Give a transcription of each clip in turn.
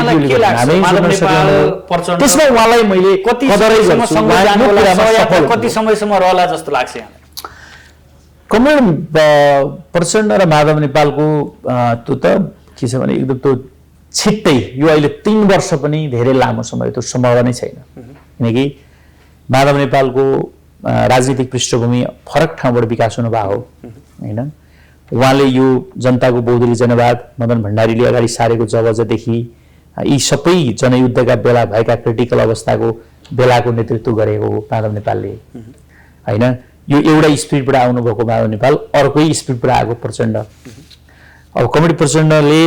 यहाँलाई के लाग्छ माधव नेपाल प्रचण्ड त्यसमा उहाँलाई मैले कति समयसम्म रहला जस्तो लाग्छ यहाँलाई? कमरेड प्रचण्ड र माधव नेपालको त्यो त के छ भने एकदम त्यो छिट्टै यो अहिले 3 वर्ष पनि धेरै लामो समय त्यो सम्भव नै छैन। किनकि माधव नेपालको राजनीतिक पृष्ठभूमि फरक ठाउँबाट विकास हुनुभएको हो हैन। उहाँले यो जनताको बहुदलीय जनवाद मदन भण्डारीले अगाडि सारेको जबदेखि यी सबै जनयुद्धका बेला भएका क्रिटिकल अवस्थाको बेलाको नेतृत्व गरेको हो माधव नेपालले हैन। यो एउटा स्पिडबाट आउनुभएको माधव नेपाल, अर्कै स्पिडबाट आएको प्रचण्ड। अब कमरेड प्रचण्डले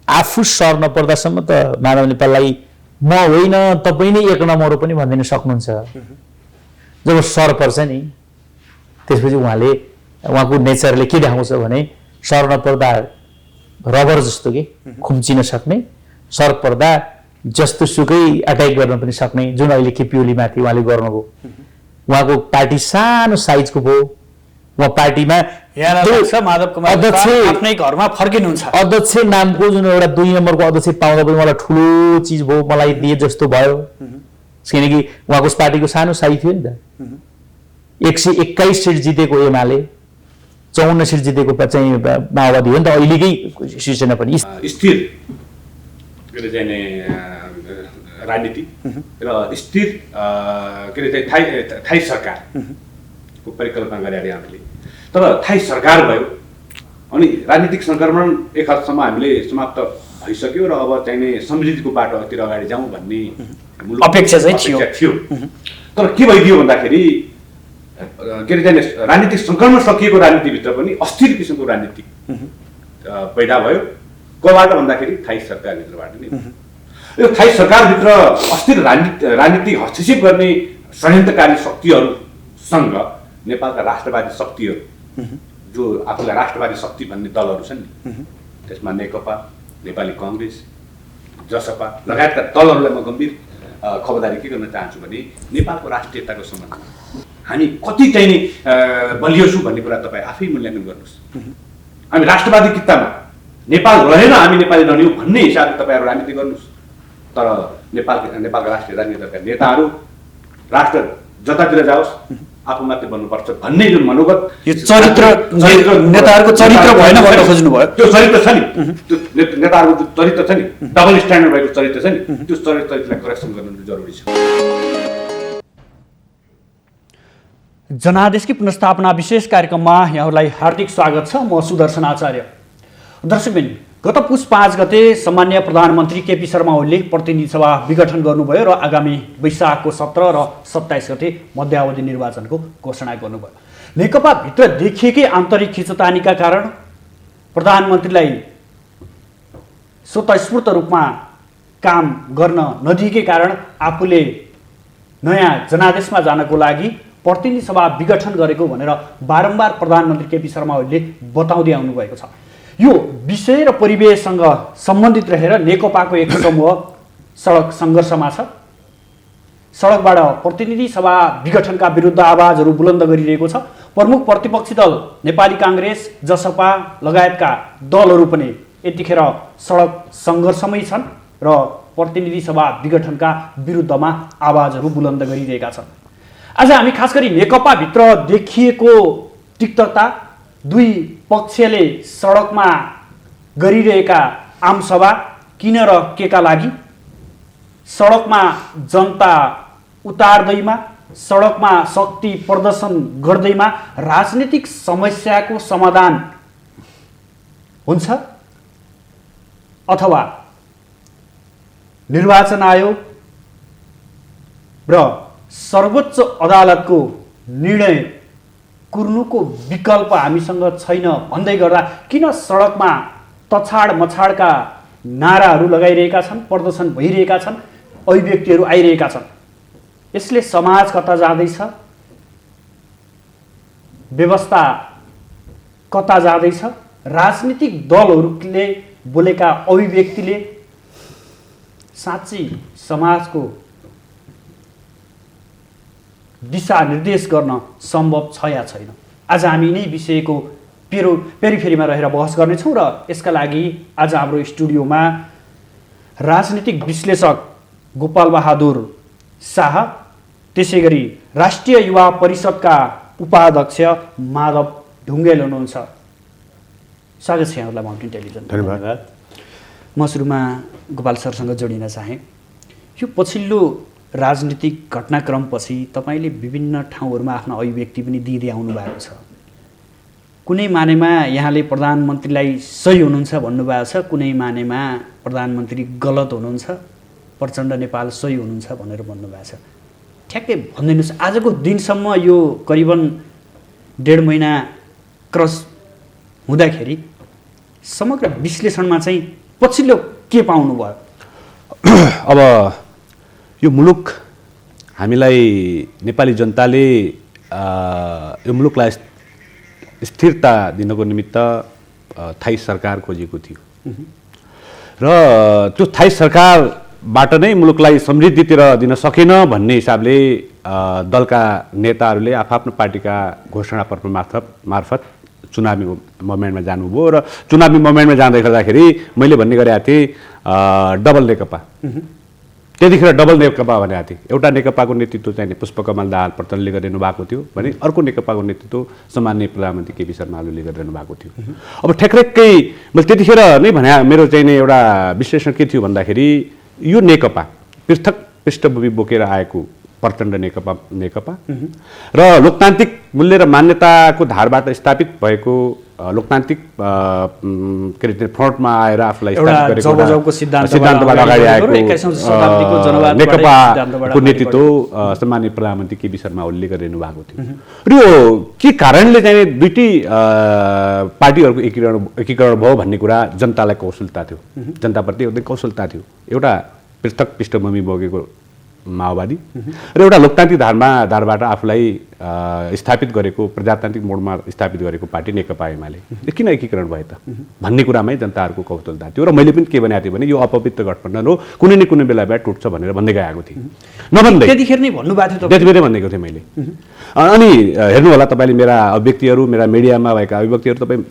आफू सर्न पर्दासम्म त माधव नेपाललाई म होइन तपाईँ नै 1 नम्बर पनि भनिदिन सक्नुहुन्छ। जब सर पर्छ नि त्यसपछि उहाँको नेचरले के देखाउँछ भने सर्न पर्दा रबर जस्तो के खुम्चिन सक्ने, सर पर्दा जस्तो सुकै अट्याक गर्न पनि सक्ने, जुन अहिले केपी ओली माथि उहाँले गर्नुभयो। उहाँको पार्टी सानो साइजको भयो। उहाँ पार्टीमा आफ्नै घरमा फर्किनुहुन्छ। अध्यक्ष नामको जुन एउटा 2 नम्बरको अध्यक्ष पाउँदा पनि मलाई ठुलो चिज भयो, मलाई दिए जस्तो भयो। किनकि उहाँको पार्टीको सानो साइज थियो नि त। 121 सिट जितेको एमाले, 54 सिट जितेको चाहिँ माओवादी हो नि त। अहिलेकै सिचुएसनमा पनि स्थिर के चाहिँ राजनीति र स्थिर के चाहिँ थाई सरकारको परिकल्पना गरे हामीले। तर थाई सरकार भयो अनि राजनीतिक सङ्क्रमण एक हदसम्म हामीले समाप्त भइसक्यो र अब चाहिने समृद्धिको बाटोतिर अगाडि जाउँ भन्ने अपेक्षा चाहिँ थियो। तर के भइदियो भन्दाखेरि के चाहिँ राजनीतिक सङ्क्रमण सकिएको राजनीतिभित्र पनि अस्थिर किसिमको राजनीति पैदा भयो। कोबाट भन्दाखेरि थाई सरकारभित्रबाट नै। यो थाई सरकारभित्र अस्थिर राजनीतिक हस्तक्षेप गर्ने षड्यन्त्रकारी शक्तिहरूसँग नेपालका राष्ट्रवादी शक्तिहरू जो आफूलाई राष्ट्रवादी शक्ति भन्ने दलहरू छन् नि, त्यसमा नेकपा, नेपाली कङ्ग्रेस, जसपा लगायतका दलहरूलाई म गम्भीर खबरदारी के गर्न चाहन्छु भने नेपालको राष्ट्रियताको सम्बन्धमा हामी कति चाहिँ नि बलियो छु भन्ने कुरा तपाईँ आफै मूल्याङ्कन गर्नुहोस्। हामी राष्ट्रवादी कित्तामा नेपाल रहेन हामी नेपाली रहने भन्ने हिसाबले तपाईँहरू राजनीति गर्नुहोस्। तर नेपालका राष्ट्रिय राजनीतिका नेताहरू राष्ट्र जतातिर जाओस् आफू मात्रै बन्नुपर्छ भन्ने जुन मनोगत, यो चरित्र नेताहरूको चरित्र भएन भन्न खोज्नु भयो। त्यो चरित्र छ नि, त्यो नेताहरूको जो चरित्र छ नि, डबल स्ट्यान्डर्ड भएको चरित्र छ नि, त्यो चरित्रलाई करेक्सन गर्नु जरुरी छ। जनादेशकी पुनर्स्थापना विशेष कार्यक्रममा यहाँहरूलाई हार्दिक स्वागत छ। म सुदर्शन आचार्य। दर्शकबिन, गत पुस 5 गते सामान्य प्रधानमन्त्री केपी शर्मा ओलीले प्रतिनिधि सभा विघटन गर्नुभयो र आगामी वैशाखको 17 र 27 गते मध्यावधि निर्वाचनको घोषणा गर्नुभयो। नेकपा भित्र देखिएकै आन्तरिक खिचतानीका कारण प्रधानमन्त्रीलाई स्वतस्फूर्त रूपमा काम गर्न नदिएकै कारण आफूले नयाँ जनादेशमा जानको लागि प्रतिनिधि सभा विघटन गरेको भनेर बारम्बार प्रधानमन्त्री केपी शर्मा ओलीले बताउँदै आउनुभएको छ। यो विषय र परिवेशसँग सम्बन्धित रहेर नेकपाको एक समूह सडक सङ्घर्षमा छ। सडकबाट प्रतिनिधि सभा विघटनका विरुद्ध आवाजहरू बुलन्द गरिरहेको छ। प्रमुख प्रतिपक्षी दल नेपाली काङ्ग्रेस, जसपा लगायतका दलहरू पनि यतिखेर सडक सङ्घर्षमै छन् र प्रतिनिधि सभा विघटनका विरुद्धमा आवाजहरू बुलन्द गरिरहेका छन्। आज हामी खास गरी नेकपाभित्र देखिएको तिक्तता, दुई पक्षले सडकमा गरिरहेका आमसभा किन र केका लागि, सडकमा जनता उतार्दैमा, सडकमा शक्ति प्रदर्शन गर्दैमा राजनीतिक समस्याको समाधान हुन्छ अथवा निर्वाचन आयोग र सर्वोच्च अदालतको निर्णय कुर्नुको विकल्प हामीसँग छैन भन्दै गर्दा किन सडकमा तछाड मछाडका नाराहरू लगाइरहेका छन्, प्रदर्शन भइरहेका छन्, अभिव्यक्तिहरू आइरहेका छन्। यसले समाज कता जाँदैछ, व्यवस्था कता जाँदैछ, राजनीतिक दलहरूले बोलेका अभिव्यक्तिले साँच्चै समाजको दिशा निर्देश गर्न सम्भव छ या छैन। आज हामी यिनै विषयको पेरिफेरीमा रहेर बहस गर्नेछौँ र यसका लागि आज हाम्रो स्टुडियोमा राजनीतिक विश्लेषक गोपाल बहादुर शाह, त्यसै गरी राष्ट्रिय युवा परिषदका उपाध्यक्ष माधव ढुङ्गेल हुनुहुन्छ। स्वागत छ यहाँहरूलाई माउन्टेन टेलिभिजन। धन्यवाद। म सुरुमा गोपाल सरसँग जोडिन चाहेँ। यो पछिल्लो राजनीतिक घटनाक्रमपछि तपाईँले विभिन्न ठाउँहरूमा आफ्नो अभिव्यक्ति पनि दिँदै आउनु भएको छ। कुनै मानेमा यहाँले प्रधानमन्त्रीलाई सही हुनुहुन्छ भन्नुभएको छ, कुनै मानेमा प्रधानमन्त्री गलत हुनुहुन्छ, प्रचण्ड नेपाल सही हुनुहुन्छ भनेर भन्नुभएको छ। ठ्याक्कै भनिदिनुहोस्, आजको दिनसम्म यो करिबन 1.5 महिना क्रस हुँदाखेरि समग्र विश्लेषणमा चाहिँ पछिल्लो के पाउनुभयो? अब यो मुलुक हामीलाई नेपाली जनताले यो मुलुकलाई स्थिरता दिनको निमित्त थाई सरकार खोजेको थियो र त्यो थाई सरकारबाट नै मुलुकलाई समृद्धितिर दिन सकेन भन्ने हिसाबले दलका नेताहरूले आफ्नो पार्टीका घोषणापत्र मार्फत चुनावी मोमेन्टमा जानुभयो र चुनावी मोमेन्टमा जाँदै गर्दाखेरि मैले भन्ने गरेका थिएँ डबल नेकपा। त्यतिखेर डबल नेकपा भनेको थिएँ। एउटा नेकपाको नेतृत्व चाहिँ पुष्पकमल दाहाल प्रचण्डले गरिरहनु भएको थियो भने अर्को नेकपाको नेतृत्व सामान्य प्रधानमन्त्री केपी शर्मा ओलीले गरिरहनु भएको थियो। अब ठ्याक्कै मैले त्यतिखेर नै भने मेरो चाहिँ एउटा विश्लेषण के थियो भन्दाखेरि यो नेकपा पृथक पृष्ठभूमि बोकेर आएको प्रचण्ड नेकपा र लोकतान्त्रिक मूल्य र मान्यताको धारबाट स्थापित भएको लोकतान्त्रिक के अरे फ्रन्टमा आएर आफूलाई स्थापित गरेको सिद्धान्तबाट अगाडि आएको नेकपाको नेतृत्व सामान्य प्रधानमन्त्री केपी शर्मा ओलीले गरिरहनु भएको थियो। र यो के कारणले चाहिँ दुईटै पार्टीहरूको एकीकरण भयो भन्ने कुरा जनतालाई कौशलता थियो, जनताप्रति एकदम कौशलता थियो। एउटा पृथक पृष्ठभूमि बोकेको माओवादी र एउटा लोकतान्त्रिक धारबाट आफूलाई स्थापित गरेको प्रजातान्त्रिक मोडमा स्थापित गरेको पार्टी नेकपा एमाले किन एकीकरण भयो त भन्ने कुरामै जनताहरूको कौशलता थियो। र मैले पनि के भनेको थिएँ भने यो अपवित्र गठबन्धन हो, कुनै न कुनै बेला टुट्छ भनेर भन्दै गएको थिएँ। नभन्दै त्यतिखेर नै भन्नुभएको थियो, त्यतिखेरै भनेको थिएँ मैले। अनि हेर्नु होला तपाईँले मेरा अभिव्यक्तिहरू, मेरा मिडियामा भएका अभिव्यक्तिहरू तपाईँ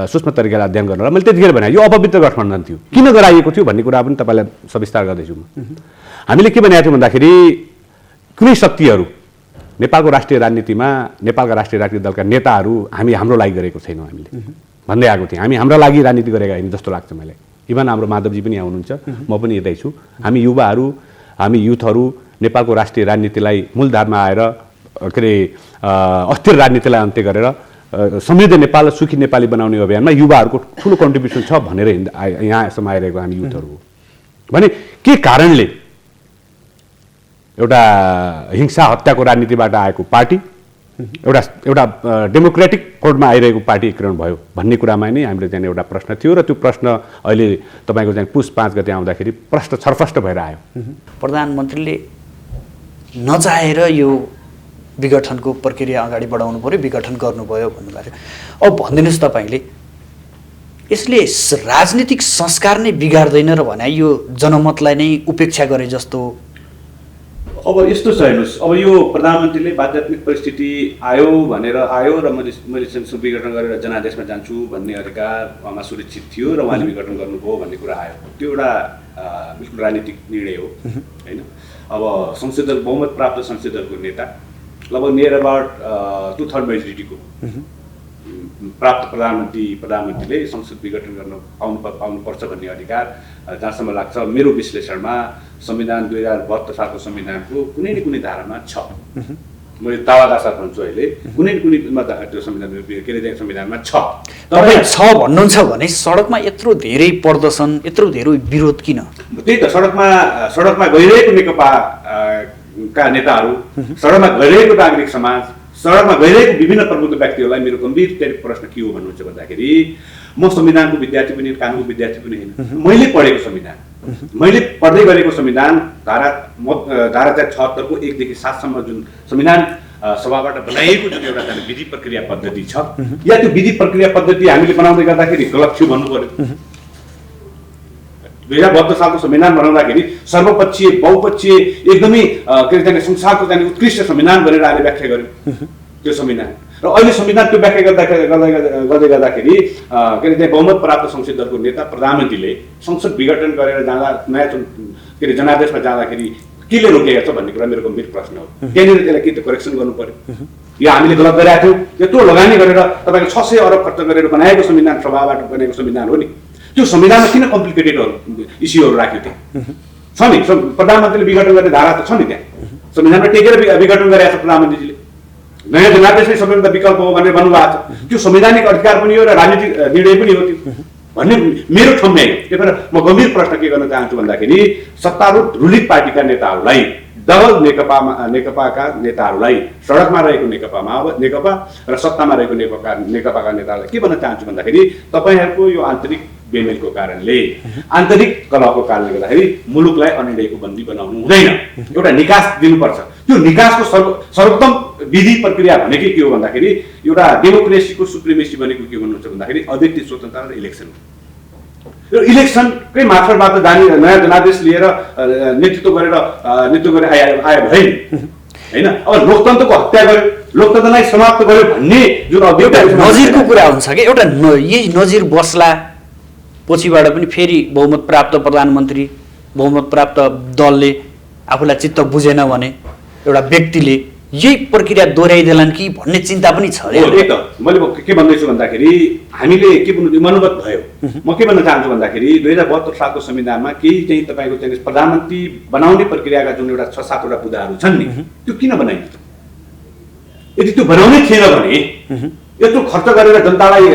सूक्ष्म तरिकाले अध्ययन गर्नु होला। मैले त्यतिखेर भने यो अपवित्र गठबन्धन थियो, किन गराइएको थियो भन्ने कुरा पनि तपाईँलाई सविस्तार गर्दैछु म। हामीले के भनेको थियौँ भन्दाखेरि कुनै शक्तिहरू नेपालको राष्ट्रिय राजनीतिमा नेपालका राष्ट्रिय राजनीतिक दलका नेताहरू हाम्रो लागि गरेको छैनौँ हामीले भन्दै आएको थियौँ। हामी हाम्रो लागि राजनीति गरेका होइन जस्तो लाग्छ मलाई। इभन हाम्रो माधवजी पनि आउनुहुन्छ, म पनि यतै छु। हामी युवाहरू, हामी युथहरू नेपालको राष्ट्रिय राजनीतिलाई मूलधारमा आएर के अरे अस्थिर राजनीतिलाई अन्त्य गरेर समृद्ध नेपाल र सुखी नेपाली बनाउने अभियानमा युवाहरूको ठुलो कन्ट्रिब्युसन छ भनेर यहाँसम्म आइरहेको हामी युथहरू हो भने के कारणले एउटा हिंसा हत्याको राजनीतिबाट आएको पार्टी एउटा डेमोक्रेटिक कोडमा आइरहेको पार्टी एकीकरण भयो भन्ने कुरामा नै हामीले चाहिँ एउटा प्रश्न थियो र त्यो प्रश्न अहिले तपाईँको चाहिँ पुस 5 गते आउँदाखेरि प्रश्न छरफस्ट भएर आयो। प्रधानमन्त्रीले नचाहेर यो विघटनको प्रक्रिया अगाडि बढाउनु पर्यो, विघटन गर्नुभयो भन्नुभयो। अब भनिदिनुहोस् तपाईँले यसले राजनीतिक संस्कार नै बिगार्दैन र भने यो जनमतलाई नै उपेक्षा गरे जस्तो? अब यस्तो छ हेर्नुहोस्, अब यो प्रधानमन्त्रीले बाध्यात्मिक परिस्थिति आयो भनेर आयो र मैले संसद विघटन गरेर जनादेशमा जान्छु भन्ने अधिकार उहाँमा सुरक्षित थियो र उहाँले विघटन गर्नुभयो भन्ने कुरा आयो। त्यो एउटा बिल्कुल राजनीतिक निर्णय हो होइन। अब संसद बहुमत प्राप्त संसद दलको नेता लगभग नियर अबाउट 2/3 मेजोरिटीको प्राप्त प्रधानमन्त्रीले संसद विघटन गर्न पाउनुपर्छ भन्ने अधिकार जहाँसम्म लाग्छ मेरो विश्लेषणमा संविधान 2072 सालको संविधानको कुनै न कुनै धारामा छ। मैले दावाका साथ भन्छु अहिले कुनै न कुनै त्यो संविधानमा छ। तपाईँ छ भन्नुहुन्छ भने सडकमा यत्रो धेरै प्रदर्शन, यत्रो धेरै विरोध किन? त्यही त सडकमा गइरहेको नेकपा का नेताहरू, सडकमा गइरहेको नागरिक समाज, सडकमा गइरहेको विभिन्न प्रमुख व्यक्तिहरूलाई मेरो गम्भीर प्रश्न के हो भन्नुहुन्छ भन्दाखेरि म संविधानको विद्यार्थी पनि कानुनको विद्यार्थी पनि होइन। मैले पढेको संविधान, मैले पढ्दै गरेको संविधान धारा 76 को 1 देखि 7 सम्म जुन संविधान सभाबाट बनाइएको जुन एउटा विधि प्रक्रिया पद्धति छ या त्यो विधि प्रक्रिया पद्धति हामीले बनाउँदै गर्दाखेरि गलत थियो भन्नु पर्यो। 2072 सालको संविधान बनाउँदाखेरि सर्वपक्षीय बहुपक्षीय एकदमै के अरे संसारको चाहिँ उत्कृष्ट संविधान गरेर अहिले व्याख्या गर्यो त्यो संविधान। र अहिले संविधान त्यो व्याख्या गर्दै गर्दाखेरि के अरे त्यहाँ बहुमत प्राप्त संसदीय दलको नेता प्रधानमन्त्रीले संसद विघटन गरेर जाँदा नयाँ के अरे जनादेशमा जाँदाखेरि केले रोकेको छ भन्ने कुरा मेरो गम्भीर प्रश्न हो। त्यहाँनिर त्यसलाई के करेक्सन गर्नु पर्यो, यो हामीले गलत गरेका थियौँ, यत्रो लगानी गरेर तपाईँको 600 अरब खर्च गरेर बनाएको संविधान सभाबाट बनेको संविधान हो नि, त्यो संविधानमा किन कम्प्लिकेटेड इस्युहरू राख्यो त्यहाँ? छ नि प्रधानमन्त्रीले विघटन गर्ने धारा त छ नि त्यहाँ, संविधानमा टेकेर विघटन गरेका छ प्रधानमन्त्रीजीले, नयाँ जनादेशै सबैभन्दा विकल्प हो भनेर भन्नुभएको छ, त्यो संवैधानिक अधिकार पनि हो र राजनीतिक निर्णय पनि हो त्यो भन्ने मेरो ठम्याइ हो। त्यही भएर म गम्भीर प्रश्न के गर्न चाहन्छु भन्दाखेरि सत्तारूढ रुलिङ पार्टीका नेताहरूलाई, डबल नेकपाका नेताहरूलाई, सडकमा रहेको नेकपा र सत्तामा रहेको नेकपाका नेताहरूलाई के भन्न चाहन्छु भन्दाखेरि तपाईँहरूको यो आन्तरिक बेमेलको कारणले, आन्तरिक कलहको कारणले गर्दाखेरि मुलुकलाई अनिडयको बन्दी बनाउनु हुँदैन, एउटा निकास दिनुपर्छ। त्यो निकासको सर्वोत्तम विधि प्रक्रिया भनेकै के हो भन्दाखेरि एउटा डेमोक्रेसीको सुप्रिमेसी भनेको के भन्नुहुन्छ भन्दाखेरि अव्यक्ति स्वतन्त्रता र इलेक्सन। यो इलेक्सनकै मार्फतबाट नयाँ जनादेश लिएर नेतृत्व गरेर आए भए हैन। अब लोकतन्त्रको हत्या गर्यो, लोकतन्त्रलाई समाप्त गर्यो भन्ने जुन एउटा नजिरको कुरा हुन्छ कि एउटा यही नजिर बस्ला पछिबाट पनि फेरि बहुमत प्राप्त प्रधानमन्त्री, बहुमत प्राप्त दलले आफूलाई चित्त बुझेन भने एउटा व्यक्तिले यही प्रक्रिया दोहोऱ्याइदेलान् कि भन्ने चिन्ता पनि छ रे। मैले के भन्दैछु भन्दाखेरि हामीले के मनोगत भयो। म के भन्न चाहन्छु भन्दाखेरि 2072 सालको संविधानमा केही चाहिँ तपाईँको चाहिँ प्रधानमन्त्री बनाउने प्रक्रियाका जुन एउटा 6-7 वटा बुदाहरू छन् नि, त्यो किन बनाइन्छ? यदि त्यो बनाउनै थिएन भने यत्रो खर्च गरेर जनतालाई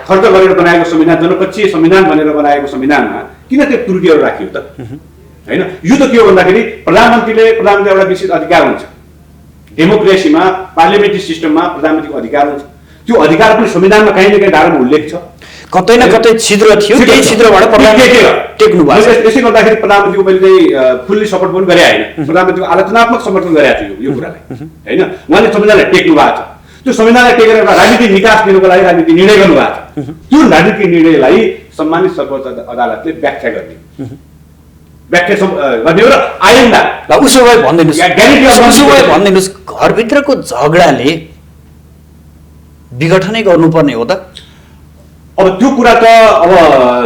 खर्च गरेर बनाएको संविधान, जनपक्षीय संविधान भनेर बनाएको संविधानमा किन त्यो त्रुटिहरू राखियो त? हैन, यो त के हो भन्दाखेरि प्रधानमन्त्रीले एउटा विशेष अधिकार हुन्छ, डेमोक्रेसीमा पार्लियामेन्ट्री सिस्टममा प्रधानमन्त्रीको अधिकार हुन्छ, त्यो अधिकार पनि संविधानमा कहीँ न कहीँ धारामा उल्लेख छ। कतै न कतै छिद्र थियो, त्यही छिद्रबाट टेक्नु भएको। यसै गर्दाखेरि प्रधानमन्त्रीको मैले चाहिँ फुल्ली सपोर्ट पनि गरे होइन, प्रधानमन्त्रीको आलोचनात्मक समर्थन गरेको थियो यो कुरालाई हैन। उहाँले संविधानलाई टेक्नु भएको छ, त्यो संविधानलाई टेकेर एउटा राजनीतिक निकास दिनुको लागि राजनीतिक निर्णय गर्नुभएको छ। त्यो राजनीतिक निर्णयलाई सम्मानित सर्वोच्च अदालतले व्याख्या गर्ने हो र आइन्दा उसो भए भनिदिनुहोस्, घरभित्रको झगडाले विघटनै गर्नुपर्ने हो त? अब त्यो कुरा त अब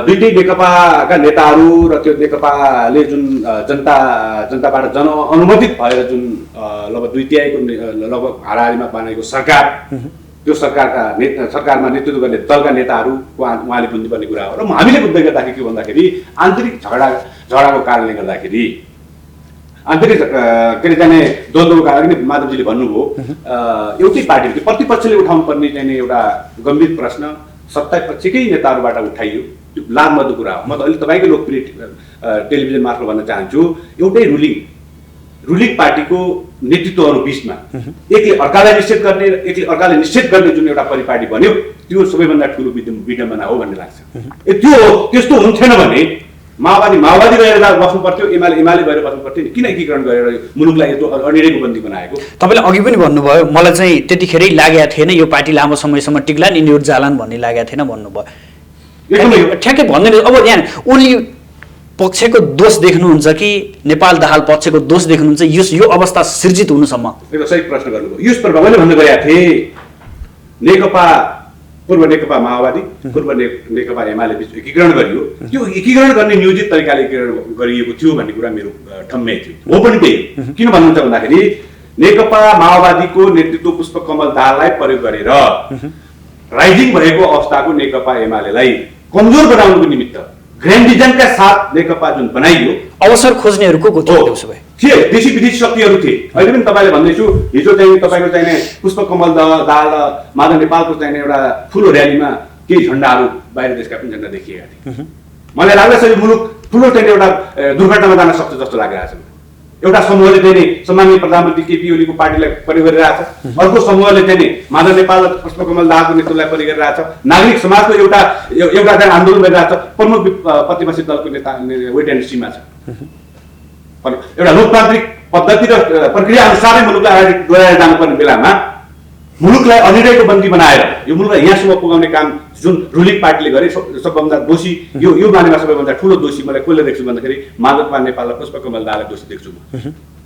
दुईटै नेकपाका नेताहरू र त्यो नेकपाले जुन जनताबाट जनअनुमोदित भएर जुन लगभग 2/3 लगभग हाराहारीमा बनेको सरकार, त्यो सरकारमा नेतृत्व गर्ने दलका नेताहरू उहाँले बुझ्नुपर्ने कुरा हो। र हामीले बुझ्दै गर्दाखेरि के भन्दाखेरि आन्तरिक झगडाको कारणले गर्दाखेरि, आन्तरिक के अरे जाने द्वन्द्वको कारणले माधवजीले भन्नुभयो एउटै पार्टी प्रतिपक्षले उठाउनु पर्ने चाहिँ एउटा गम्भीर प्रश्न सत्ता पक्षकै नेताहरूबाट उठाइयो, त्यो लामबद्ध कुरा हो। म त अहिले तपाईँको लोकप्रिय टेलिभिजन मार्फत भन्न चाहन्छु, एउटै रुलिङ पार्टीको नेतृत्वहरू बिचमा एकले अर्कालाई निषेध गर्ने र एकले अर्कालाई निषेध गर्ने जुन एउटा परिपाटी बन्यो, त्यो सबैभन्दा ठुलो विडम्बना हो भन्ने लाग्छ। त्यो त्यस्तो हुन्थेन भने माओवादी गएर बस्नु पर्थ्यो, एमाले गएर बस्नु पर्थ्यो। किन एकीकरण गरेर मुलुकलाई यत्रो अनिडयको बन्दी बनाएको? तपाईँले अघि पनि भन्नुभयो, मलाई चाहिँ त्यतिखेरै लागेको थिएन यो पार्टी लामो समयसम्म टिक्लान्, यिनीहरू जालान् भन्ने लागेको थिएन भन्नुभयो। ठ्याक्कै भन्दैन। अब यहाँ ओन्ली पक्षको दोष देख्नुहुन्छ कि नेपाल दाहाल पक्षको दोष देख्नुहुन्छ यो अवस्था सिर्जित हुनुसम्म? एकदम सही प्रश्न गर्नुभयो। यस प्रभावले भन्दै गएका थिए पूर्व नेकपा माओवादी, पूर्व नेकपा एमाले बिच एकीकरण गरियो, त्यो एकीकरण गर्ने नियोजित तरिकाले एकीकरण गरिएको थियो भन्ने कुरा मेरो ठम्मै थियो। हो पनि त्यही। किन भन्नुहुन्छ भन्दाखेरि नेकपा माओवादीको नेतृत्व पुष्पकमल दाहाललाई प्रयोग गरेर राइजिङ भएको अवस्थाको नेकपा एमालेलाई कमजोर बनाउनुको निमित्त ग्रान्ड डिजाइनका साथ नेकपा जुन बनाइयो, अवसर खोज्नेहरू को थियो? थिए देशी विदेशी शक्तिहरू थिए। अहिले पनि तपाईँले भन्दैछु, हिजो चाहिँ तपाईँको चाहिने पुष्पकमल दाहाल माधव नेपालको चाहिने एउटा ठुलो र्यालीमा केही झन्डाहरू बाहिर देशका पनि झन्डा देखिएका थिए। मलाई लाग्दछ यो मुलुक ठुलो चाहिँ एउटा दुर्घटनामा जान सक्छ जस्तो लागिरहेको छ। एउटा समूहले चाहिँ सम्माननीय प्रधानमन्त्री केपी ओलीको पार्टीलाई प्रयोग गरिरहेछ, अर्को समूहले चाहिँ माधव नेपाल पुष्पकमल दाहालको नेतृत्वलाई प्रयोग गरिरहेछ, नागरिक समाजको एउटा चाहिँ आन्दोलन गरिरहेछ, प्रमुख प्रतिपक्षी दलको नेता वेट एन्ड सीमा छ। एउटा लोकतान्त्रिक पद्धति र प्रक्रिया अनुसारै मुलुकलाई अगाडि डोराएर जानुपर्ने बेलामा मुलुकलाई अनिडयको बन्दी बनाएर यो मुलुकलाई यहाँसम्म पुगाउने काम जुन रुलिङ पार्टीले गरे, सबभन्दा दोषी यो बारेमा सबैभन्दा ठुलो दोषी मलाई कसले देख्छु भन्दाखेरि माधव नेपाल र पुष्पकमल दाहाललाई दोषी देख्छु।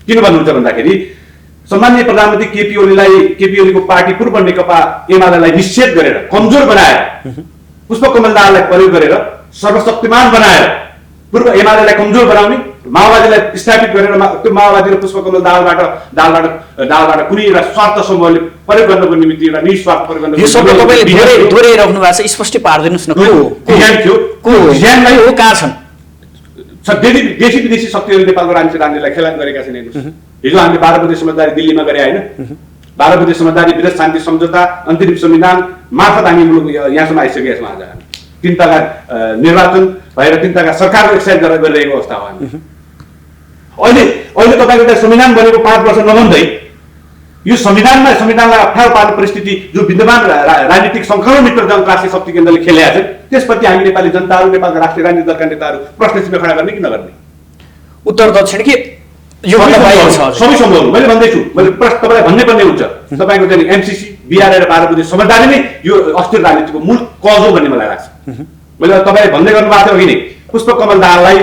किन भन्नुहुन्छ भन्दाखेरि सम्माननीय प्रधानमन्त्री केपी ओलीको पार्टी पूर्व नेकपा एमालेलाई निषेध गरेर कमजोर बनाएर पुष्पकमल दाहाललाई प्रयोग गरेर सर्वशक्तिमान बनाएर पूर्व एमालेलाई कमजोर बनाउने, माओवादीलाई स्थापित गरेर त्यो माओवादी र पुष्पकमल दाहालबाट कुनै एउटा स्वार्थ समूहले प्रयोग गर्नको निमित्त एउटा निस्वार्थ प्रयोग गर्नको यो शब्द तपाईँले धेरै दोहोऱ्याइराख्नु भएको छ, स्पष्ट पारिदिनुहोस् न। डिजाइन थियो, डिजाइनलाई हो कहाँ छन्? देशी विदेशी शक्तिहरूले नेपालको राजनीतिलाई खेलान गरेका छन्। हेर्नुहोस्, हिजो हामीले 12 बुँदे समझदारी दिल्लीमा गरे होइन, 12 बुँदे समझदारी विदेश शान्ति सम्झौता अन्तरिम संविधान मार्फत हामी मुलुक यहाँसम्म आइसकेका छौँ। आज हामी 3 तहका निर्वाचन भएर 3 तहका सरकारको एक्सर्साइज गरिरहेको अवस्था हो हामी। अहिले तपाईँको त संविधान बनेको 5 वर्ष नभन्दै यो संविधानलाई अप्ठ्यारो पार्ने परिस्थिति जो विद्यमान राजनीतिक सङ्क्रमणभित्र जनतान्त्रिक शक्ति केन्द्रले खेलेका छन्, त्यसप्रति हामी नेपाली जनताहरू, नेपालका राष्ट्रिय राजनीतिक दलका नेताहरू प्रश्न चिन्ह खडा गर्ने कि नगर्ने? उत्तर दक्षिण कि यो सबै सम्भव। मैले भन्दैछु, मैले तपाईँलाई भन्नै पर्ने हुन्छ। तपाईँको चाहिँ एमसीसी, बिआरए र 12 बुँदे समझदारी नै यो अस्थिर राजनीतिको मूल कज हो भन्ने मलाई लाग्छ। मैले तपाईँले भन्दै गर्नुभएको थियो अघि नै, पुष्पकमल दाहाललाई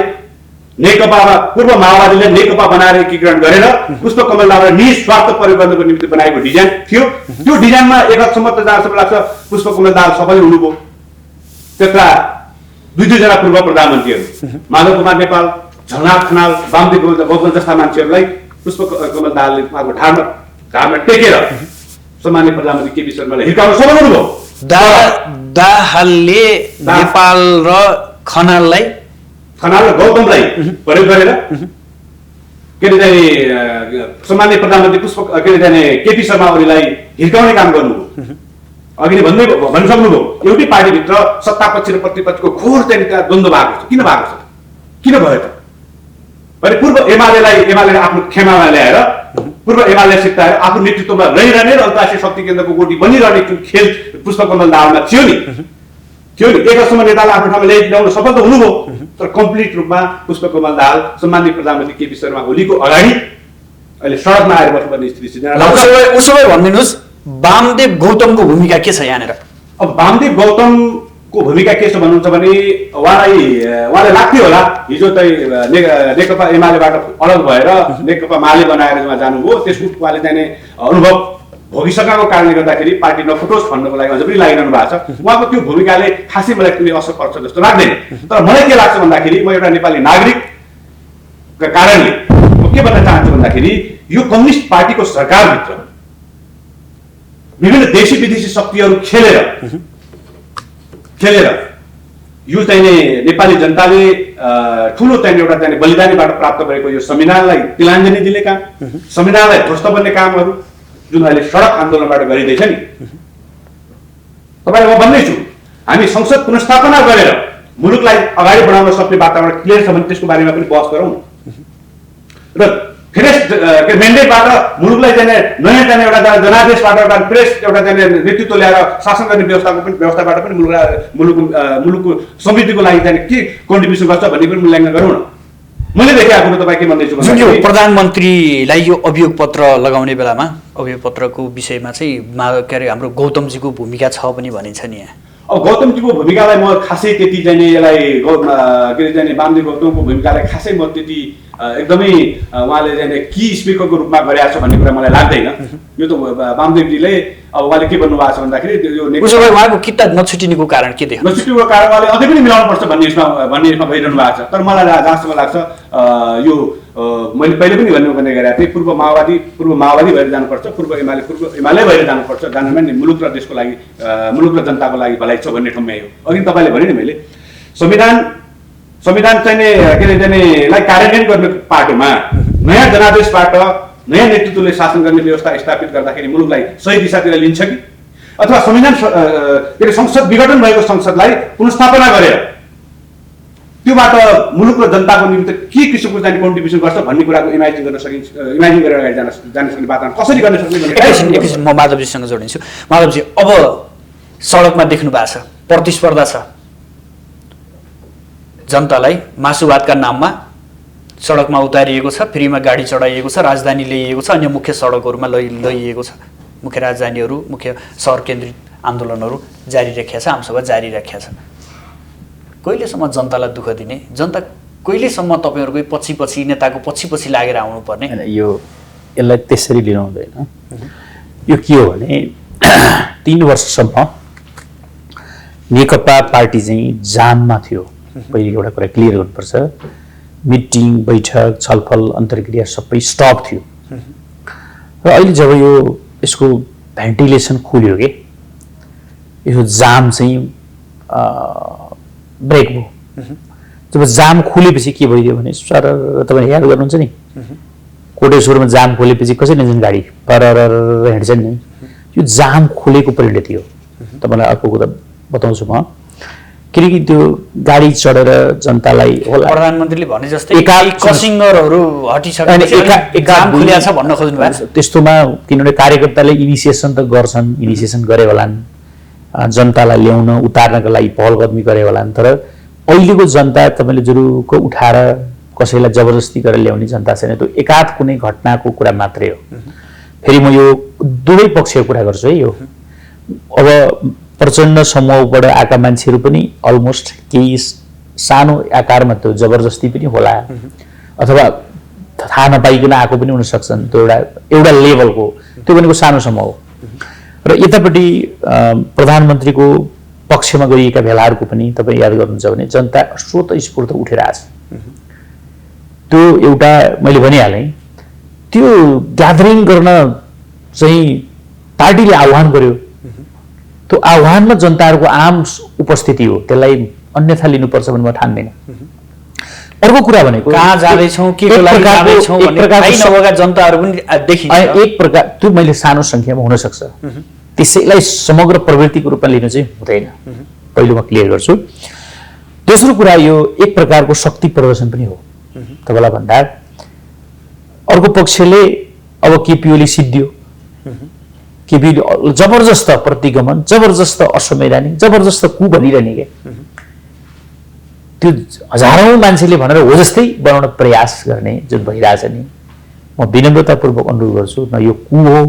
नेकपामा पूर्व माओवादीले नेकपा बनाएर एकीकरण गरेर पुष्पकमल दाहाललाई निस्वार्थ प्रयोग गर्नको निम्ति बनाएको डिजाइन थियो। त्यो डिजाइनमा एक हदसम्म त जहाँसम्म लाग्छ पुष्पकमल दाहाल सफल हुनुभयो। त्यस्ता 2 जना पूर्व प्रधानमन्त्रीहरू माधव कुमार नेपाल, झलनाथ खनाल, वामदेव गौतम जस्ता मान्छेहरूलाई पुष्पकमल दाहालले उहाँको ढाडमा टेकेर सम्माननीय प्रधानमन्त्री केपी शर्माले हिर्काउन सफल हुनुभयो। दाहालले नेपाल र खनाल र गौतमलाई प्रयोग गरेर के अरे जाने सम्माननीय प्रधानमन्त्री केपी शर्मा ओलीलाई हिर्काउने काम गर्नुभयो। अघि नै भनिसक्नुभयो, एउटै पार्टीभित्र सत्तापक्ष र प्रतिपक्षको घोर चाहिँ द्वन्द्व भएको छ। किन भएको छ? किन भयो त? भने पूर्व एमाले आफ्नो खेमामा ल्याएर पूर्व एमाले सिक्ताएर आफ्नो नेतृत्वमा रहिरहने र अन्तर्राष्ट्रिय शक्ति केन्द्रको गोटी बनिरहने जुन खेल पुष्पकमल दाहालमा थियो नि, एक वर्षमा नेतालाई आफ्नो ठाउँमा ल्याउन सफल त हुनुभयो, तर कम्प्लिट रूपमा पुष्पकमल दाहाल सम्माननीय प्रधानमन्त्री केपी शर्मा ओलीको अगाडि अहिले सडकमा आएर बस्नुपर्ने स्थिति छ। उसो भए भनिदिनुहोस्, वामदेव गौतमको भूमिका के छ यहाँनिर? अब वामदेव गौतमको भूमिका के छ भन्नुहुन्छ भने उहाँलाई लाग्थ्यो होला हिजो चाहिँ नेकपा एमालेबाट अलग भएर नेकपा माले बनाएर उहाँ जानुभयो, त्यसको उहाँले चाहिँ अनुभव भोगिसकेको कारणले गर्दाखेरि पार्टी नफुटोस् भन्नको लागि अझ पनि लागिरहनु भएको छ। उहाँको त्यो भूमिकाले खासै मलाई कुनै असर पर्छ जस्तो लाग्दैन। तर मलाई के लाग्छ भन्दाखेरि, म एउटा नेपाली नागरिकका कारणले म के भन्न चाहन्छु भन्दाखेरि, यो कम्युनिस्ट पार्टीको सरकारभित्र विभिन्न देशी विदेशी शक्तिहरू खेलेर यो चाहिँ नेपाली जनताले ठुलो चाहिँ एउटा चाहिँ बलिदानीबाट प्राप्त गरेको यो संविधानलाई तिलाञ्जली दिने काम, संविधानलाई ध्वस्त बन्ने कामहरू जुन अहिले सडक आन्दोलनबाट गरिँदैछ नि, तपाईँलाई म भन्दैछु, हामी संसद पुनर्स्थापना गरेर मुलुकलाई अगाडि बढाउन सक्ने वातावरण क्लियर छ भने त्यसको बारेमा पनि बहस गरौँ र फ्रेस मेन्डेटबाट मुलुकलाई चाहिँ नयाँ चाहिँ एउटा जनादेशबाट एउटा फ्रेस एउटा चाहिँ नेतृत्व ल्याएर शासन गर्ने व्यवस्थाबाट पनि मुलुकको समृद्धिको लागि चाहिँ के कन्ट्रिब्युसन गर्छ भन्ने पनि मूल्याङ्कन गरौँ न। मैले देखेको कुरो तपाईँ के भन्दैछु जुन यो प्रधानमन्त्रीलाई यो अभियोग पत्र लगाउने बेलामा अभियोग पत्रको विषयमा चाहिँ के अरे हाम्रो गौतमजीको भूमिका छ पनि भनिन्छ नि यहाँ। अब गौतमजीको भूमिकालाई म खासै त्यति चाहिँ यसलाई के अरे चाहिँ वामदेव गौतमको भूमिकालाई खासै म त्यति एकदमै उहाँले चाहिँ की स्पिकरको रूपमा गरेका छ भन्ने कुरा मलाई लाग्दैन। यो त वामदेवजीले अब उहाँले के भन्नुभएको छ भन्दाखेरि उसो भए उहाँको किता नछुटिनेको कारण के थियो? नछुटिनेको कारण उहाँले अझै पनि मिलाउनु पर्छ भन्ने यसमा भइरहनु भएको छ। तर मलाई जहाँसम्म लाग्छ यो मैले पहिले पनि भन्ने गरेको थिएँ, पूर्व माओवादी भएर जानुपर्छ, पूर्व एमाले भएर जानुपर्छ, जानमा नि मुलुक र देशको लागि मुलुक र जनताको लागि भलाइ छ भन्ने ठाउँमा हो। अघि तपाईँले भने नि मैले संविधान चाहिँ के अरे लाई कार्यान्वयन गर्ने पाटोमा नयाँ जनादेशबाट नयाँ नेतृत्वले शासन गर्ने व्यवस्था स्थापित गर्दाखेरि मुलुकलाई सही दिशातिर लिन्छ कि अथवा संविधान के अरे संसद विघटन भएको संसदलाई पुनर्स्थापना गरेर त्योबाट मुलुक र जनताको निम्ति के किसिमको चाहिँ कन्ट्रिब्युसन गर्छ भन्ने कुराको इमेजिन गर्न सकिन्छ, इमेजिन गरेर अगाडि जान सक्ने वातावरण कसरी गर्न सक्ने भन्ने एकैछिन म माधवजीसँग जोडिन्छु। माधवजी, अब सडकमा देख्नु भएको छ प्रतिस्पर्धा छ, जनतालाई मासुभातका नाममा सडकमा उतारिएको छ, फ्रीमा गाडी चढाइएको छ, राजधानी ल्याइएको छ, अन्य मुख्य सडकहरूमा लैएको छ, मुख्य राजधानीहरू मुख्य सहर केन्द्रित आन्दोलनहरू जारी राखेका छ, आमसभा जारी राखेका छ। कहिलेसम्म जनतालाई दुःख दिने? जनता कहिलेसम्म तपाईँहरूकै पछि नेताको पछि लागेर आउनुपर्ने? यो यसलाई त्यसरी लिनु हुँदैन। यो के हो भने 3 वर्षसम्म नेकपा पार्टी चाहिँ जाममा थियो। पहिले एउटा कुरा क्लियर गर्नुपर्छ, मिटिङ बैठक छलफल अन्तर्क्रिया सबै स्टप थियो र अहिले जब यो यसको भेन्टिलेसन खुल्यो के यो जाम चाहिँ ब्रेक भयो। जब जाम खुलेपछि के भइदियो भने सर तपाईले याद गर्नुहुन्छ नि कोटेश्वरमा जाम खोलेपछि कसरी हिँड्छन् गाडी पर हिँड्छन् नि, यो जाम खुलेको परिणति हो। तपाईलाई अर्को कुरा बताउँछु म, किनकि त्यो गाडी चढेर जनतालाई होला प्रधानमन्त्रीले भने जस्तै कसिङ्गरहरू हटिसकेपछि जाम खुल्या छ भन्न खोज्नु भएको त्यस्तोमा, किनभने कार्यकर्ताले इनिसिएसन त गर्छन्, इनिसिएसन गरे होलान्, जनतालाई ल्याउन उतार्नका लागि पहल कदमी गरे होलान्, तर अहिलेको जनता तपाईले जुरुको उठाएर कसैलाई जबरजस्ती गरेर ल्याउने जनता छैन। त्यो एकाध कुनै घटनाको कुरा मात्रै हो। फेरि म यो दुवै पक्षको कुरा गर्छु है। यो अब प्रचण्ड समूहबाट आएका मान्छेहरू पनि अलमोस्ट केही सानो आकारमा त्यो जबरजस्ती पनि होला अथवा थाहा नपाइकन आएको पनि हुन सक्छन्। त्यो एउटा लेभलको त्यो भनेको सानो समूह हो। र यतापट्टि प्रधानमन्त्रीको पक्षमा गरिएका भेलाहरूको पनि तपाईँ याद गर्नुहुन्छ भने जनता स्वतस्फूर्त उठेर आछ। त्यो एउटा मैले भनिहालेँ, त्यो ग्यादरिङ गर्न चाहिँ पार्टीले आह्वान गर्यो। त्यो आह्वानमा जनताहरूको आम उपस्थिति हो, त्यसलाई अन्यथा लिनुपर्छ भन्ने म ठान्दैन। अर्को कुरा भनेको कहाँ जाँदैछौँ केको लागि जाँदैछौँ भन्ने थाहै नभएका जनताहरू पनि देखिन्छ। एक प्रकार त्यो मैले सानो सङ्ख्यामा हुन सक्छ, त्यसैलाई समग्र प्रवृत्तिको रूपमा लिनु चाहिँ हुँदैन। पहिलो म क्लियर गर्छु। दोस्रो कुरा यो एक प्रकारको शक्ति प्रदर्शन पनि हो। तपाईँलाई भन्दा अर्को पक्षले अब केपी ओली सिद्धियो, केपी जबरजस्त प्रतिगमन, जबरजस्त असंवैधानिक, जबरजस्त कु भनिरहने के त्यो हजारौं मान्छेले भनेर हो जस्तै बनाउन प्रयास गर्ने जुन भइरहेछ नि, म विनम्रतापूर्वक अनुरोध गर्छु, न यो कु हो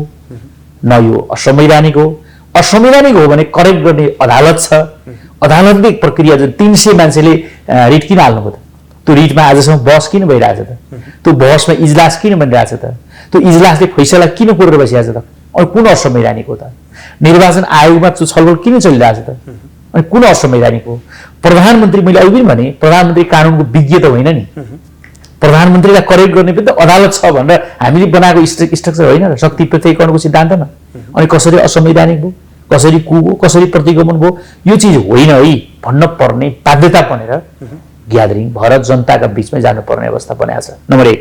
न यो असंवैधानिक हो। असंवैधानिक हो भने करेक्ट गर्ने अदालत छ। अदालतले प्रक्रिया जुन 300 मान्छेले रिट किन हाल्नुभयो त? त्यो रिटमा आजसम्म बहस किन भइरहेछ त? त्यो बहसमा इजलास किन बनिरहेछ त? त्यो इजलासले फैसला किन कोरेर बसिरहेछ त? अनि कुन असंवैधानिक हो त? निर्वाचन आयोगमा त्यो छलफल किन चलिरहेछ त? अनि कुन असंवैधानिक हो? प्रधानमन्त्री, मैले अघि पनि भने प्रधानमन्त्री कानुनको विज्ञ त होइन नि। प्रधानमन्त्रीलाई करेक्ट गर्ने पनि त अदालत छ भनेर हामीले बनाएको स्ट्रक्चर होइन र शक्ति पृथकीकरणको सिद्धान्तमा। अनि कसरी असंवैधानिक भयो, कसरी कु भयो, कसरी प्रतिगमन भयो, यो चिज होइन है भन्न पर्ने बाध्यता बनेर ग्यादरिङ भएर जनताका बीचमा जानुपर्ने अवस्था बनाएको छ। नम्बर 1।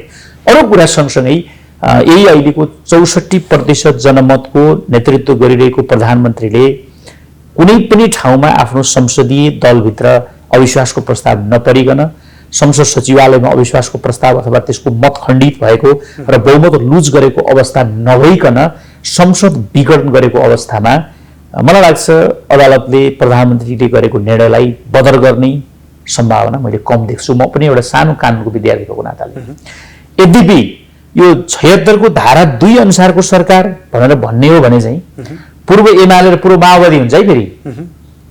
अरू कुरा सँगसँगै यही अहिलेको 64% जनमतको नेतृत्व गरिरहेको प्रधानमन्त्रीले कुनै पनि ठाउँमा आफ्नो संसदीय दलभित्र अविश्वासको प्रस्ताव नपरिकन, संसद सचिवालयमा अविश्वासको प्रस्ताव अथवा त्यसको मत खण्डित भएको र बहुमत लुज गरेको अवस्था नभइकन संसद विघटन गरेको अवस्थामा मलाई लाग्छ अदालतले प्रधानमन्त्रीले गरेको निर्णयलाई बदर गर्ने सम्भावना मैले कम देख्छु। म पनि एउटा सानो कानुनको विद्यार्थी भएको नाताले। यद्यपि यो 76 को धारा 2 अनुसारको सरकार भनेर भन्ने हो भने चाहिँ पूर्व एमाले र पूर्व माओवादी हुन्छ है। फेरि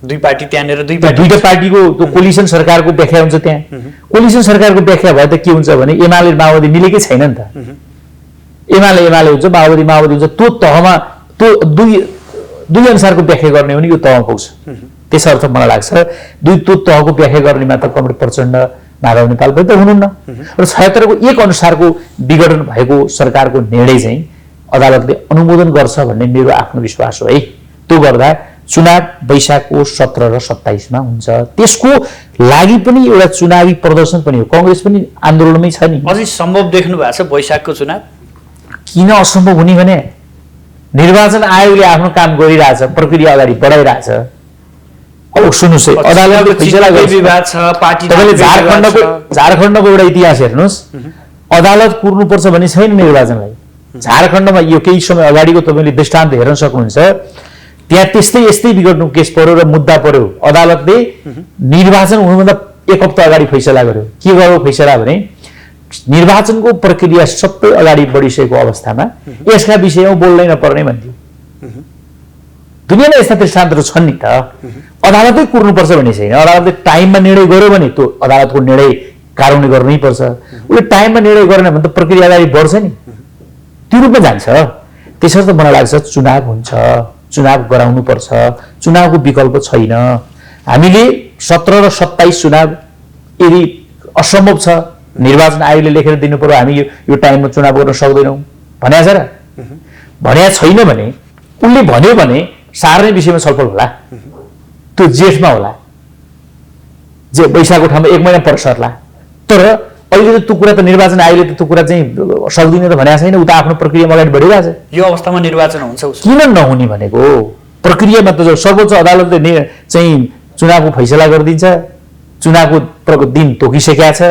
दुई पार्टी त्यहाँनिर दुईटा पार्टीको त्यो कोलिसन सरकारको व्याख्या हुन्छ। त्यहाँ कोलिसन सरकारको व्याख्या भए त के हुन्छ भने एमाले माओवादी मिलेकै छैन नि त। एमाले हुन्छ, माओवादी हुन्छ। त्यो तहमा त्यो दुई अनुसारको व्याख्या गर्ने हो भने यो तहमा पुग्छ। त्यसर्थ मलाई लाग्छ त्यो तहको व्याख्या गर्ने मात्र कमरेड प्रचण्ड, माधव नेपाल पनि त हुनुहुन्न। र 76 को 1 अनुसारको विघटन भएको सरकारको निर्णय चाहिँ अदालतले अनुमोदन गर्छ भन्ने मेरो आफ्नो विश्वास हो है। त्यो गर्दा चुनाव वैशाखको 17 र 27 मा हुन्छ। त्यसको लागि पनि एउटा चुनावी प्रदर्शन पनि हो। कांग्रेस पनि आन्दोलनमै छ नि। अझै सम्भव देख्नु भएको छ वैशाखको चुनाव? किन असम्भव हुने भने निर्वाचन आयोगले आफ्नो काम गरिरहेछ, प्रक्रिया अगाडि बढाइरहेछ। अब सुन्नुस् है, अदालतले फैसला विवाद छ, पार्टी तपाईले झारखण्डको एउटा इतिहास हेर्नुस्। अदालत पुर्नुपर्छ भन्ने छैन निर्वाचनलाई। झारखण्डमा यो केही समय अगाडिको तपाईले दृष्टान्त हेर्न सक्नुहुन्छ। त्यहाँ यस्तै बिगड्नु केस पर्यो र मुद्दा पर्यो। अदालतले निर्वाचन हुनुभन्दा 1 हप्ता अगाडि फैसला गर्यो। के गर्यो फैसला भने निर्वाचनको प्रक्रिया सबै अगाडि बढिसकेको अवस्थामा यसका विषयमा बोल्नै नपर्ने भन्थ्यो। दुनियाँमा यस्ता दृष्टान्तहरू छन् नि त। अदालतै कुर्नुपर्छ भन्ने छैन। अदालतले टाइममा निर्णय गर्यो भने त्यो अदालतको निर्णय कार्यान्वयन गर्नै पर्छ। उसले टाइममा निर्णय गरेन भने त प्रक्रिया अगाडि बढ्छ नि। त्यो रूपमा जान्छ। त्यसर्थ मलाई लाग्छ चुनाव हुन्छ, चुनाव गराउनुपर्छ, चुनावको विकल्प छैन। हामीले 17 र 27 चुनाव यदि असम्भव छ, निर्वाचन आयोगले लेखेर दिनु पर्यो हामी यो टाइममा चुनाव गर्न सक्दैनौँ भनेको छ र? भनेको छैन भने उनले भन्यो भने सार्ने विषयमा छलफल होला, त्यो जेठमा होला, जे वैशाखको ठाउँमा 1 महिना पर सर्ला। तर अहिले त त्यो कुरा त निर्वाचन आयोगले त त्यो कुरा चाहिँ सक्दिन त भनेको छैन, उता आफ्नो प्रक्रियामा अगाडि बढिरहेको छ। यो अवस्थामा निर्वाचन हुन्छ किन नहुने भनेको? प्रक्रियामा त सर्वोच्च अदालतले चाहिँ चुनावको फैसला गरिदिन्छ, चुनावको दिन तोकिसकेका छ।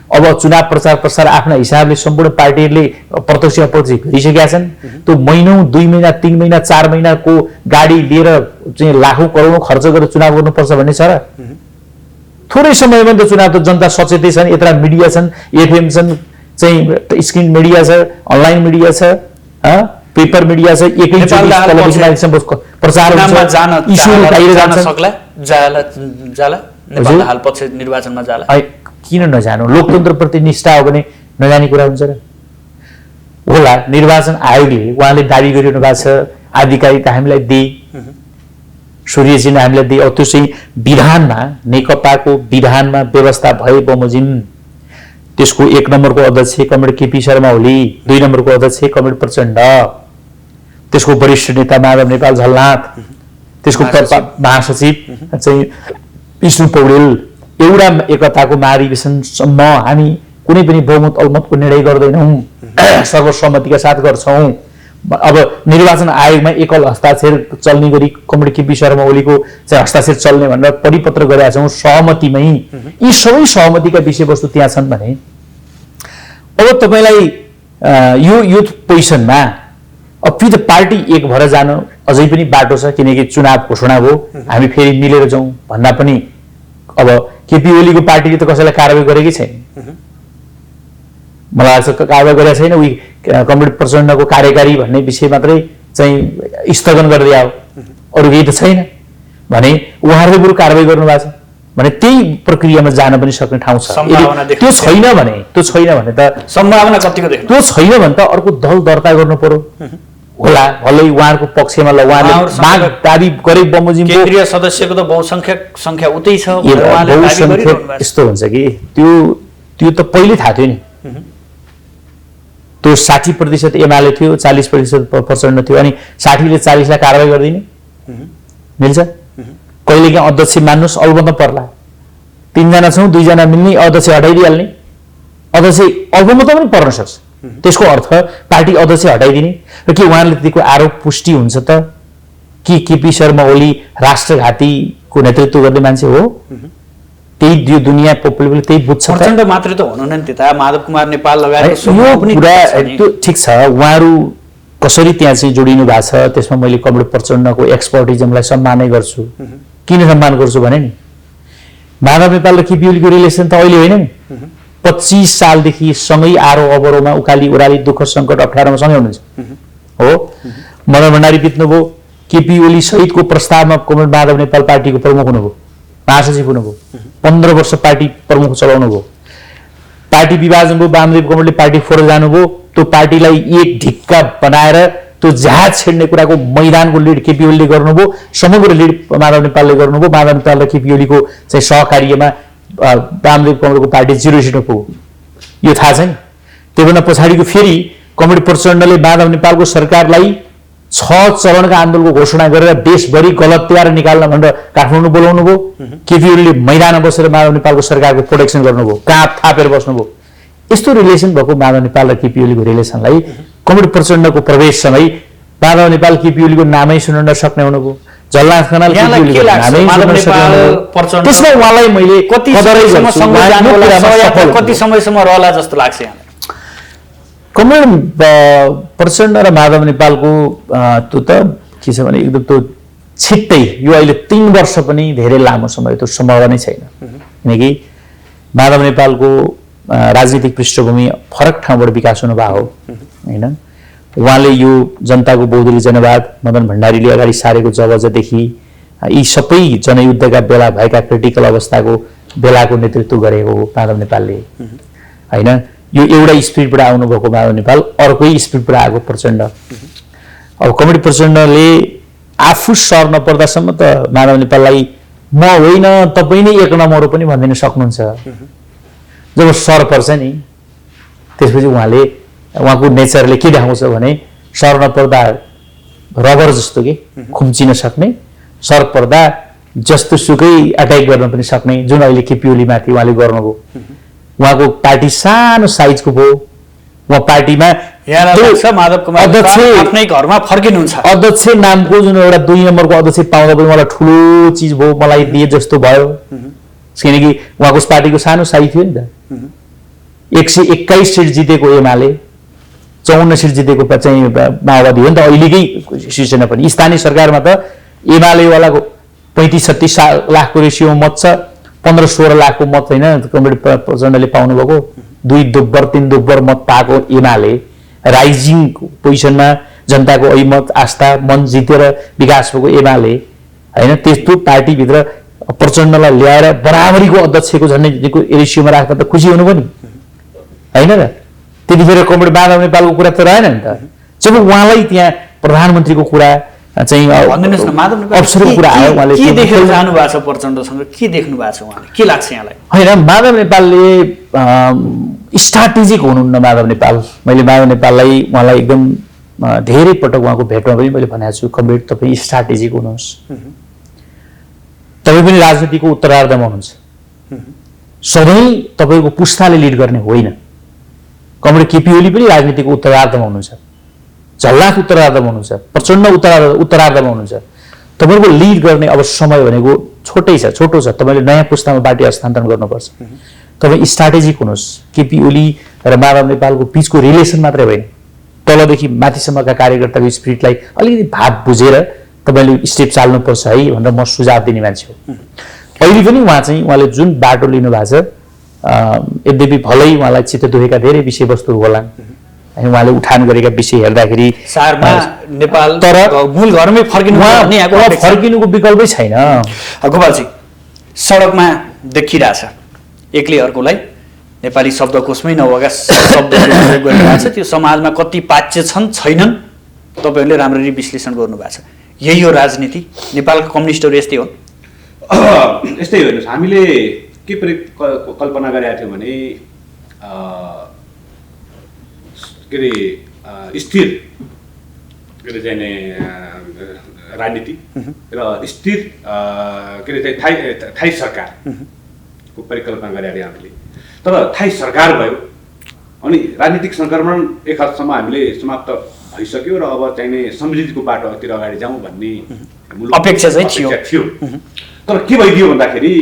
अब चुनाव प्रचार प्रसार आफ्ना हिसाबले सम्पूर्ण पार्टीहरूले प्रत्यक्ष अप्रत्यक्ष गरिसकेका छन्। त्यो महिनौँ 2 महिना 3 महिना 4 महिनाको गाडी लिएर चाहिँ लाखौँ करोडौँ खर्च गरेर चुनाव गर्नुपर्छ भन्ने छ र? थोरै समयमा त चुनाव त जनता सचेतै छन्, यत्र मिडिया छन्, एफएम छन्, चाहिँ स्क्रिन मिडिया छ, अनलाइन मिडिया छ, पेपर मिडिया छ, प्रचार नेपाल हाल पक्ष निर्वाचनमा जाला। किन नजानु? लोकतन्त्रप्रति निष्ठा हो भने नजाने कुरा हुन्छ र? होला, निर्वाचन आयोगले उहाँले दाबी गरिरहनु भएको छ आधिकारिकता हामीलाई दिए, सूर्य चिन्ह हामीलाई दिए। अब त्यो चाहिँ विधानमा, नेकपाको विधानमा व्यवस्था भए बमोजिम त्यसको 1 नम्बरको अध्यक्ष कमरेड केपी शर्मा ओली, 2 नम्बरको अध्यक्ष कमरेड प्रचण्ड, त्यसको वरिष्ठ नेता माधव नेपाल झलनाथ, त्यसको महासचिव चाहिँ विष्णु पौडेल, एउटा एकताको महाधिवेशनसम्म हामी कुनै पनि बहुमत अलमतको निर्णय गर्दैनौँ, सर्वसम्मतिका साथ गर्छौँ। अब निर्वाचन आयोगमा एकल हस्ताक्षर चल्ने गरी कमरेड केपी शर्मा ओलीको चाहिँ हस्ताक्षर चल्ने भनेर परिपत्र गरेका छौँ सहमतिमै। यी सबै सहमतिका विषयवस्तु त्यहाँ छन् भने अब तपाईँलाई यो पोजिसनमा अब फेरि त पार्टी एक भएर जान अझै पनि बाटो छ, किनकि चुनाव घोषणा भयो, हामी फेरि मिलेर जाउँ भन्दा पनि अब केपी ओलीको पार्टीले त कसैलाई कारवाही गरेकै छैन। मलाई लाग्छ कारवाही गरेका छैन, उही कमरेड प्रचण्डको कार्यकारी भन्ने विषय मात्रै चाहिँ स्थगन गरिदिया हो, अरू केही त छैन भने उहाँहरूले बरु कारवाही गर्नुभएको छ भने त्यही प्रक्रियामा जान पनि सक्ने ठाउँ छ। त्यो छैन भने त सम्भावना कतिको देख्नु? त्यो छैन भने त अर्को दल दर्ता गर्नु पर्यो होला, भलै उहाँहरूको पक्षमा ल उहाँले माग दाबी गरे बमोजिम केन्द्रीय सदस्यको त बहुसंख्यक संख्या उतै छ, यस्तो हुन्छ कि त्यो त पहिले थाहा थियो नि। त्यो 60% एमाले थियो, 40% प्रचण्ड थियो, अनि 60ले 40लाई कारवाही गरिदिने मिल्छ? कहिले काहीँ अध्यक्ष मान्नुहोस् अल्बम पर्ला, 3 जना छौँ 2 जना मिल्ने, अध्यक्ष हटाइदिइहाल्ने, अध्यक्ष अल्बम त पनि पर्न सक्छ। त्यसको अर्थ पार्टी अध्यक्ष हटाइदिने र के उहाँले दिएको आरोप पुष्टि हुन्छ त कि केपी शर्मा ओली राष्ट्रघातीको नेतृत्व गर्ने मान्छे हो? त्यही यो दुनियाँ पपुलरले त्यही बुझ्छ। प्रचण्ड मात्रै त हुनुहुन्न नि, त्यता माधव कुमार नेपाल लगायत यो कुरा त्यो ठिक छ, उहाँहरू कसरी त्यहाँ चाहिँ जोडिनु भएको छ, त्यसमा मैले कमरेड प्रचण्डको एक्सपर्टिजमलाई सम्मानै गर्छु। किन सम्मान गर्छु भने नि माधव नेपाल र केपी ओलीको रिलेसन त अहिले होइन नि, 25 सालदेखि सँगै आरो अवरोमा उकाली ओह्राली दुःख सङ्कट अप्ठ्यारोमा सँगै हुनुहुन्छ हो। मदन भण्डारी बित्नुभयो, केपी ओली सहितको प्रस्तावमा कमरेड माधव नेपाल पार्टीको प्रमुख हुनुभयो, महासचिव हुनुभयो, 15 वर्ष पार्टी प्रमुख चलाउनु भयो। पार्टी विभाजन भयो, वामदेव कमरेडले पार्टी फोडेर जानुभयो, त्यो पार्टीलाई एक ढिक्का बनाएर त्यो जहाज छिड्ने कुराको मैदानको लिड केपी ओलीले गर्नुभयो, समग्र लिड माधव नेपालले गर्नुभयो। माधव नेपाल र केपी ओलीको चाहिँ सहकार्यमा वामदेव कमरेडको पार्टी 0 सिटमा पुग्यो, यो थाहा छ नि। त्योभन्दा पछाडिको फेरि कमरेड प्रचण्डले माधव नेपालको सरकारलाई 6 चरणका आन्दोलनको घोषणा गरेर देशभरि गलत तयार निकाल्न भनेर काठमाडौँ बोलाउनु भयो। केपी ओलीले मैदानमा बसेर माधव नेपालको सरकारको प्रोटेक्सन गर्नुभयो, काँध थापेर बस्नुभयो। यस्तो रिलेसन भएको माधव नेपाल र केपी ओलीको रिलेसनलाई कमरेड प्रचण्डको प्रवेशसँगै माधव नेपाल केपी ओलीको नामै सुन्न नसक्ने हुनुभयो। झलनाथ खनाल केपी ओलीको नामै सुन्न नसक्ने, त्यसमा उहाँलाई मैले कति समयसम्म रहला जस्तो लाग्छ यहाँ? कमरेड प्रचण्ड र माधव नेपालको त्यो त के छ भने एकदम त्यो छिट्टै यो अहिले 3 वर्ष पनि धेरै लामो समय त्यो सम्भव नै छैन, किनकि माधव नेपालको राजनीतिक पृष्ठभूमि फरक ठाउँबाट विकास हुनुभएको हो होइन। उहाँले यो जनताको बहुदलीय जनवाद मदन भण्डारीले अगाडि सारेको जबजदेखि यी सबै जनयुद्धका बेला भएका क्रिटिकल अवस्थाको बेलाको नेतृत्व गरेको हो माधव नेपालले होइन। यो एउटा स्पिडबाट आउनुभएको माधव नेपाल, अर्कै स्पिडबाट आएको प्रचण्ड। अब कमरेड प्रचण्डले आफू सर्न पर्दासम्म त माधव नेपाललाई म होइन तपाईँ नै एक नम्बर पनि भनिदिन सक्नुहुन्छ। जब सर पर्छ नि त्यसपछि उहाँको नेचरले के देखाउँछ भने सर्न पर्दा रबर जस्तो के खुम्चिन सक्ने, सर पर्दा जस्तो सुकै अट्याक गर्न पनि सक्ने, जुन अहिले केपी ओली माथि उहाँले गर्नुभयो। उहाँको पार्टी सानो साइजको भयो, उहाँ पार्टीमा माधव कुमार आफ्नै घरमा फर्किनुहुन्छ। अध्यक्ष नामको जुन एउटा 2 नम्बरको अध्यक्ष पाउँदा पनि मलाई ठुलो चिज भयो, मलाई दिए जस्तो भयो। किनकि उहाँको पार्टीको सानो साइज थियो नि त। 121 सीट जितेको एमाले, 54 सीट जितेको चाहिँ माओवादी हो नि त अहिलेकै सिचुएसनमा पनि। स्थानीय सरकारमा त एमालेवालाको 35-36 लाखको रेसियोमा मत छ, 15-16 लाखको मत होइन कमरेड प्रचण्डले पाउनुभएको। 2 दोब्बर 3 दोब्बर मत पाएको एमाले राइजिङ पोजिसनमा, जनताको ऐमत आस्था मन जितेर विकास भएको एमाले होइन, त्यस्तो पार्टीभित्र प्रचण्डलाई ल्याएर बराबरीको अध्यक्षको झन्डै रेसियोमा राख्दा त खुसी हुनु पनि होइन र। त्यतिखेर कमरेड माधव नेपालको कुरा त रहेन नि त। जब उहाँलाई त्यहाँ प्रधानमन्त्रीको कुरा चाहिँ भनिदिनुहोस् न माधव नेपाल अवसरको कुरा आयो, उहाँले के देखेर जानु भएको छ प्रचण्डसँग, के देख्नु भएको छ उहाँले, के लाग्छ यहाँलाई? होइन, माधव नेपालले स्ट्राटेजिक हुनुहुन्न माधव नेपाल। मैले माधव नेपाललाई उहाँलाई एकदम धेरै पटक उहाँको भेटमा पनि मैले भनेको छु, कमरेड तपाईँ स्ट्राटेजिक हुनुहोस्। तपाईँ पनि राजनीतिको उत्तरार्धमा हुनुहुन्छ, सधैँ तपाईँको पुस्ताले लिड गर्ने होइन। कमरेड केपी ओली पनि राजनीतिको उत्तरार्धमा हुनुहुन्छ, झल्लाक उत्तरार्धमा हुनुहुन्छ, प्रचण्ड उत्तरार्धमा हुनुहुन्छ। तपाईँको लिड गर्ने अब समय भनेको छोटो छ। तपाईँले नयाँ पुस्तामा पार्टी हस्तान्तरण गर्नुपर्छ। तपाईँ स्ट्राटेजिक हुनुहोस्। केपी ओली र माधव नेपालको बिचको रिलेसन मात्रै होइन, तलदेखि माथिसम्मका कार्यकर्ताको स्पिरिटलाई अलिकति भाव बुझेर तपाईँले स्टेप चाल्नुपर्छ है भनेर म सुझाव दिने मान्छे हो। अहिले पनि उहाँले जुन बाटो लिनु भएको छ, यद्यपि भलै उहाँलाई चित्त दुखेका धेरै विषयवस्तुहरू होला, उहाँले उठान गरेका विषय हेर्दाखेरि नेपाल तर मूल घरमै फर्किनुको विकल्पै छैन। गोपालजी, सडकमा देखिरहेछ एकले अर्कोलाई नेपाली शब्दकोशमै नभएका शब्दहरू प्रयोग गरिरहेछ। त्यो समाजमा कति पाच्य छन् छैनन् तपाईँहरूले राम्ररी विश्लेषण गर्नुभएको छ। यही हो राजनीति, नेपालका कम्युनिस्टहरू यस्तै हुन्। यस्तै हेर्नुहोस्, हामीले के कल्पना गरेका थियौँ भने के अरे स्थिर के अरे चाहिँ राजनीति र स्थिर के अरे चाहिँ थाई सरकारको परिकल्पना गरेका थियौँ हामीले। तर थाई सरकार भयो अनि राजनीतिक सङ्क्रमण एक हदसम्म हामीले समाप्त भइसक्यो र अब चाहिने समृद्धिको बाटोतिर अगाडि जाउँ भन्ने अपेक्षा चाहिँ थियो। तर के भइदियो भन्दाखेरि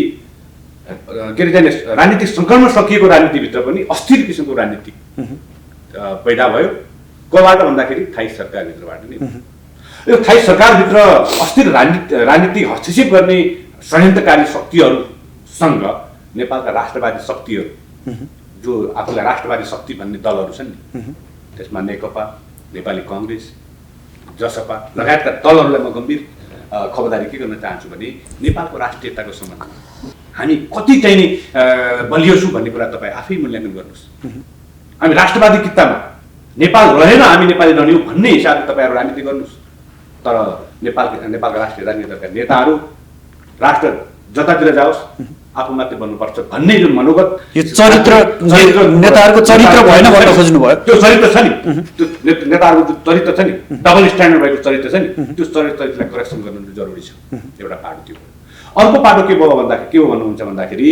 के अरे चाहिँ राजनीतिक सङ्क्रमण सकिएको राजनीतिभित्र पनि अस्थिर किसिमको राजनीति पैदा भयो। कोबाट भन्दाखेरि थाई सरकारभित्रबाट नै। यो थाई सरकारभित्र अस्थिर राजनीतिक हस्तक्षेप गर्ने षड्यन्त्रकारी शक्तिहरूसँग नेपालका राष्ट्रवादी शक्तिहरू, जो आफूलाई राष्ट्रवादी शक्ति भन्ने दलहरू छन् नि, त्यसमा नेकपा, नेपाली कङ्ग्रेस, जसपा लगायतका दलहरूलाई म गम्भीर खबरदारी के गर्न चाहन्छु भने नेपालको राष्ट्रियताको सम्बन्धमा हामी कति चाहिँ नि बलियो छौँ भन्ने कुरा तपाईँ आफै मूल्याङ्कन गर्नुहोस्। हामी राष्ट्रवादी कित्तामा नेपाल रहेन, हामी नेपाली रहने भन्ने हिसाबले तपाईँहरू राजनीति गर्नुहोस्। तर नेपालका राष्ट्रिय राजनीति दलका नेताहरू राष्ट्र जतातिर जाओस् आफू मात्रै बन्नुपर्छ भन्ने जुन मनोगत, यो चरित्र नेताहरूको चरित्र भएन भन्न खोज्नुभयो। त्यो चरित्र छ नि, त्यो नेताहरूको जो चरित्र छ नि, डबल स्ट्यान्डर्ड भएको चरित्र छ नि, त्यो चरित्रलाई करेक्सन गर्नु जरुरी छ। एउटा पाटो त्यो। अर्को पाटो के भयो भन्दाखेरि के हो भन्नुहुन्छ भन्दाखेरि